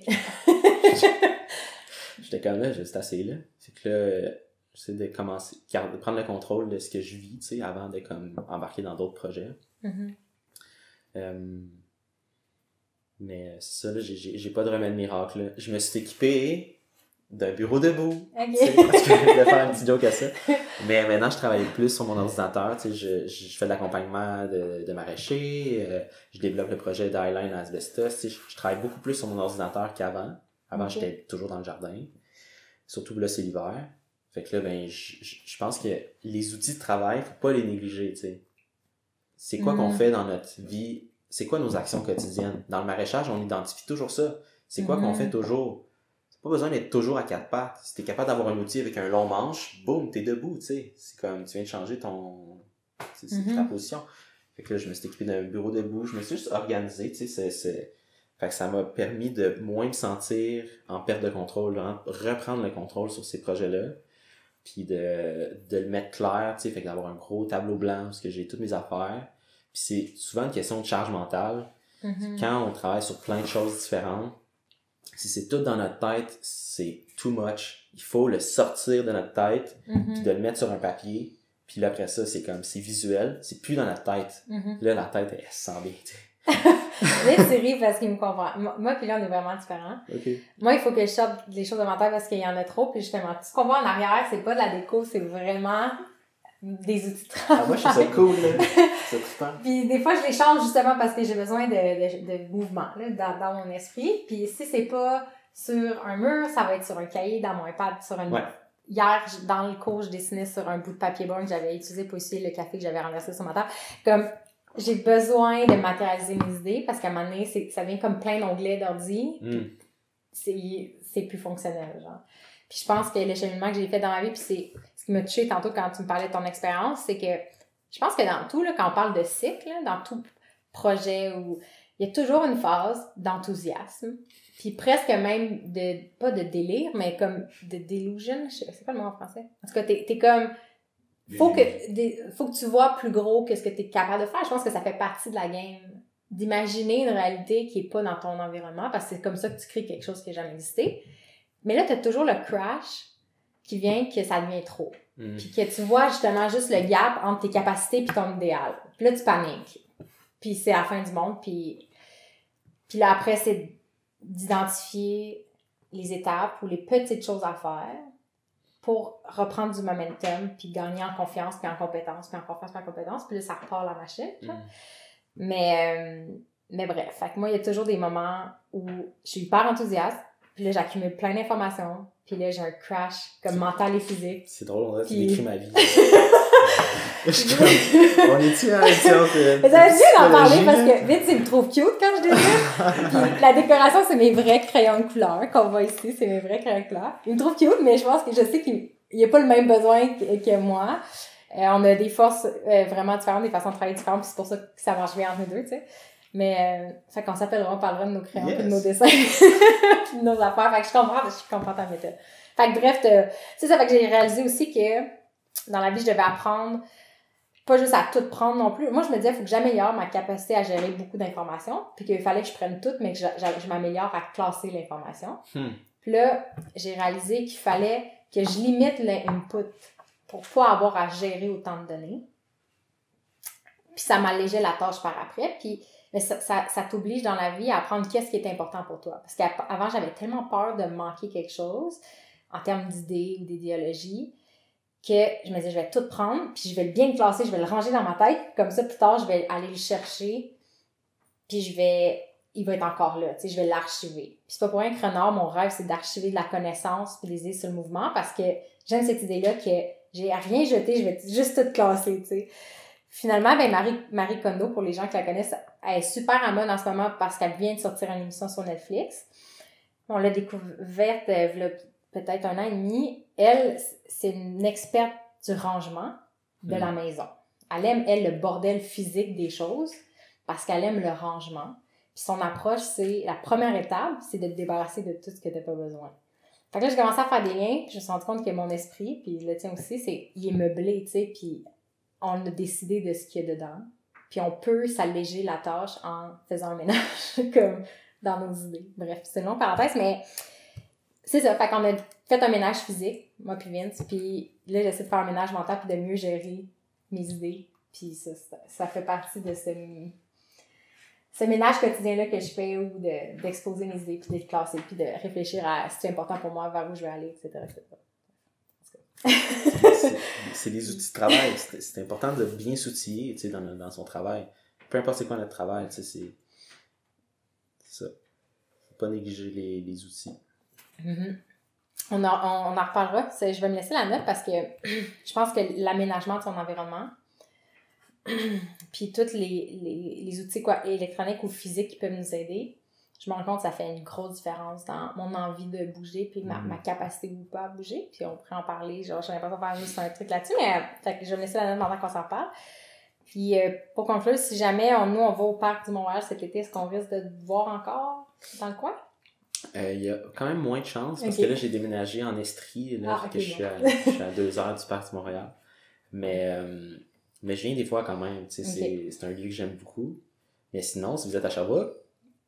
J'étais comme là, c'est assez là. C'est que là, j'essaie de commencer, de prendre le contrôle de ce que je vis, tu sais, avant de comme embarquer dans d'autres projets. Mais c'est ça, là, j'ai pas de remède miracle, là. Je me suis équipé d'un bureau debout. OK. Parce que je voulais faire un petit joke à ça. Mais maintenant, je travaille plus sur mon ordinateur. Tu sais, je fais de l'accompagnement de maraîchers. Je développe le projet d'Highline à Asbestos. Tu sais, je travaille beaucoup plus sur mon ordinateur qu'avant. Avant, j'étais toujours dans le jardin. Surtout là, c'est l'hiver. Fait que là, ben, je pense que les outils de travail, faut pas les négliger, tu sais. C'est quoi qu'on fait dans notre vie? C'est quoi nos actions quotidiennes? Dans le maraîchage, on identifie toujours ça. C'est quoi qu'on fait toujours? Pas besoin d'être toujours à quatre pattes. Si t'es capable d'avoir un outil avec un long manche, boum, t'es debout, tu sais. C'est comme, tu viens de changer ta position. Fait que là, je me suis équipé d'un bureau debout, je me suis juste organisé, tu sais, fait que ça m'a permis de moins me sentir en perte de contrôle, reprendre le contrôle sur ces projets-là, puis de le mettre clair, tu sais, fait que d'avoir un gros tableau blanc, parce que j'ai toutes mes affaires. Puis c'est souvent une question de charge mentale. Quand on travaille sur plein de choses différentes, si c'est tout dans notre tête, c'est too much. Il faut le sortir de notre tête, puis de le mettre sur un papier. Puis là, après ça, c'est comme, c'est visuel, c'est plus dans notre tête. Là, la tête, elle se sent bien, tu sais. Là, tu ris parce qu'il me comprend. Moi, puis là, on est vraiment différents. Okay. Moi, il faut que je sorte les choses de ma tête parce qu'il y en a trop. Puis justement, tout ce qu'on voit en arrière, c'est pas de la déco, c'est vraiment des outils de travail. Ah, moi, je trouve ça cool, là. C'est trippant. Puis des fois, je les change justement parce que j'ai besoin de mouvement là, dans mon esprit. Puis si c'est pas sur un mur, ça va être sur un cahier, dans mon iPad, sur une... Ouais. Hier, dans le cours, je dessinais sur un bout de papier brun que j'avais utilisé pour essuyer le café que j'avais renversé sur ma table. Comme, j'ai besoin de matérialiser mes idées parce qu'à un moment donné, ça devient comme plein d'onglets d'ordi. C'est plus fonctionnel, genre. Puis je pense que le cheminement que j'ai fait dans ma vie, puis c'est ce qui m'a touché tantôt quand tu me parlais de ton expérience, c'est que je pense que dans tout, là, quand on parle de cycle, là, dans tout projet, où il y a toujours une phase d'enthousiasme, puis presque même pas de délire, mais comme de delusion, c'est quoi le mot en français? En tout cas, t'es comme... Faut que tu vois plus gros que ce que t'es capable de faire. Je pense que ça fait partie de la game. D'imaginer une réalité qui est pas dans ton environnement, parce que c'est comme ça que tu crées quelque chose qui n'a jamais existé. Mais là, t'as toujours le crash qui vient que ça devient trop. Puis que tu vois justement juste le gap entre tes capacités puis ton idéal. Puis là, tu paniques. Puis c'est la fin du monde. Puis là, après, c'est d'identifier les étapes ou les petites choses à faire pour reprendre du momentum, puis gagner en confiance, puis en compétence, puis en confiance, puis en compétence. Puis là, ça repart la machine. Mais bref, fait que moi, il y a toujours des moments où je suis hyper enthousiaste, puis là, j'accumule plein d'informations, puis là, j'ai un crash comme mental et physique. C'est drôle, on dirait que tu décris ma vie. Je suis comme, on est-tu à une séance de... Mais ça va bien d'en parler parce que, vite, tu me trouves cute quand je dessine. Puis la décoration, c'est mes vrais crayons de couleur qu'on voit ici, c'est mes vrais crayons de couleur. Il me trouve cute, mais je pense que je sais qu'il n'y a pas le même besoin que moi. On a des forces vraiment différentes, des façons de travailler différentes, puis c'est pour ça que ça marche bien entre nous deux, tu sais. Mais, fait qu'on s'appellera, on parlera de nos crayons, Yes. puis de nos dessins, puis de nos affaires. Fait que je comprends ta méthode. Fait que bref, c'est ça, fait que j'ai réalisé aussi que dans la vie, je devais apprendre pas juste à tout prendre non plus. Moi, je me disais, il faut que j'améliore ma capacité à gérer beaucoup d'informations, puis qu'il fallait que je prenne tout, mais que je m'améliore à classer l'information. Puis là, j'ai réalisé qu'il fallait que je limite l'input pour pas avoir à gérer autant de données. Puis ça m'allégeait la tâche par après. Puis mais ça t'oblige dans la vie à apprendre qu'est-ce qui est important pour toi. Parce qu'avant, j'avais tellement peur de manquer quelque chose en termes d'idées ou d'idéologie que je me disais, je vais tout prendre, puis je vais bien le classer, je vais le ranger dans ma tête. Comme ça, plus tard, je vais aller le chercher, puis il va être encore là, tu sais, je vais l'archiver. Puis c'est pas pour rien que Renard, mon rêve, c'est d'archiver de la connaissance puis des idées sur le mouvement, parce que j'aime cette idée-là que j'ai à rien jeté, je vais juste tout classer, tu sais. Finalement, ben Marie Kondo, pour les gens qui la connaissent, elle est super à mode en ce moment parce qu'elle vient de sortir une émission sur Netflix. On l'a découverte il y a peut-être 1 an et demi. Elle, c'est une experte du rangement de la maison. Elle aime, le bordel physique des choses parce qu'elle aime le rangement. Puis son approche, c'est la première étape, c'est de te débarrasser de tout ce que tu n'as pas besoin. Fait que là, j'ai commencé à faire des liens, puis je me suis rendu compte que mon esprit, puis le tien aussi, il est meublé, tu sais, puis on a décidé de ce qu'il y a dedans. Puis on peut s'alléger la tâche en faisant un ménage, comme dans nos idées. Bref, c'est une longue parenthèse, mais c'est ça. Fait qu'on a fait un ménage physique, moi puis Vince, puis là, j'essaie de faire un ménage mental puis de mieux gérer mes idées. Puis ça fait partie de ce ménage quotidien-là que je fais, ou d'exposer mes idées, puis de les classer, puis de réfléchir à si c'est important pour moi, vers où je vais aller, etc. C'est des outils de travail. C'est important de bien s'outiller, tu sais, dans son travail. Peu importe c'est quoi notre travail, tu sais, c'est ça. Faut pas négliger les outils. Mm-hmm. On en reparlera. Je vais me laisser la note parce que je pense que l'aménagement de son environnement, puis tous les outils électroniques ou physiques qui peuvent nous aider, je me rends compte que ça fait une grosse différence dans mon envie de bouger, puis ma capacité ou pas à bouger. Puis on pourrait en parler, genre, j'ai l'impression de faire juste un truc là-dessus, mais fait que je vais me laisser la note pendant qu'on s'en parle. Puis pour conclure, si jamais nous on va au parc du Mont-Royal cet été, est-ce qu'on risque de te voir encore dans le coin? Il y a quand même moins de chance, parce que là, j'ai déménagé en Estrie, là, je suis à 2 heures du parc du Mont-Royal. Mais je viens des fois quand même, tu sais, c'est un lieu que j'aime beaucoup. Mais sinon, si vous êtes à Sherbrooke,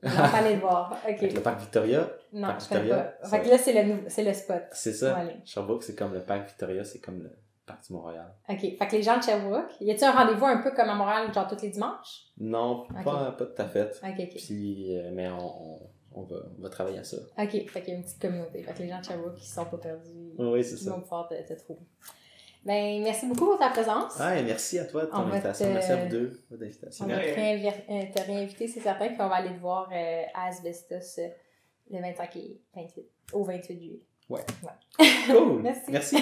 on va aller le voir. Okay. Le parc Victoria. Non, parc je Victoria, pas. Fait que là, c'est le spot. C'est ça. Sherbrooke, c'est comme le parc Victoria, c'est comme le parc du Mont-Royal. OK. Fait que les gens de Sherbrooke, y a-t-il un rendez-vous un peu comme à Montréal, genre tous les dimanches? Non, pas tout à fait. OK. Puis, mais on va travailler à ça. OK. Fait qu'il y a une petite communauté. Fait que les gens de Sherbrooke qui sont pas perdus, oui, c'est ça. Ils vont pouvoir te trouver. Ben, merci beaucoup pour ta présence. Ah, et merci à toi de ton invitation. Merci à vous deux de l'invitation. On va te réinviter, c'est certain, puis on va aller te voir à Asbestos le 25 et 28, au 28 juillet. Ouais. Cool. Merci. Merci.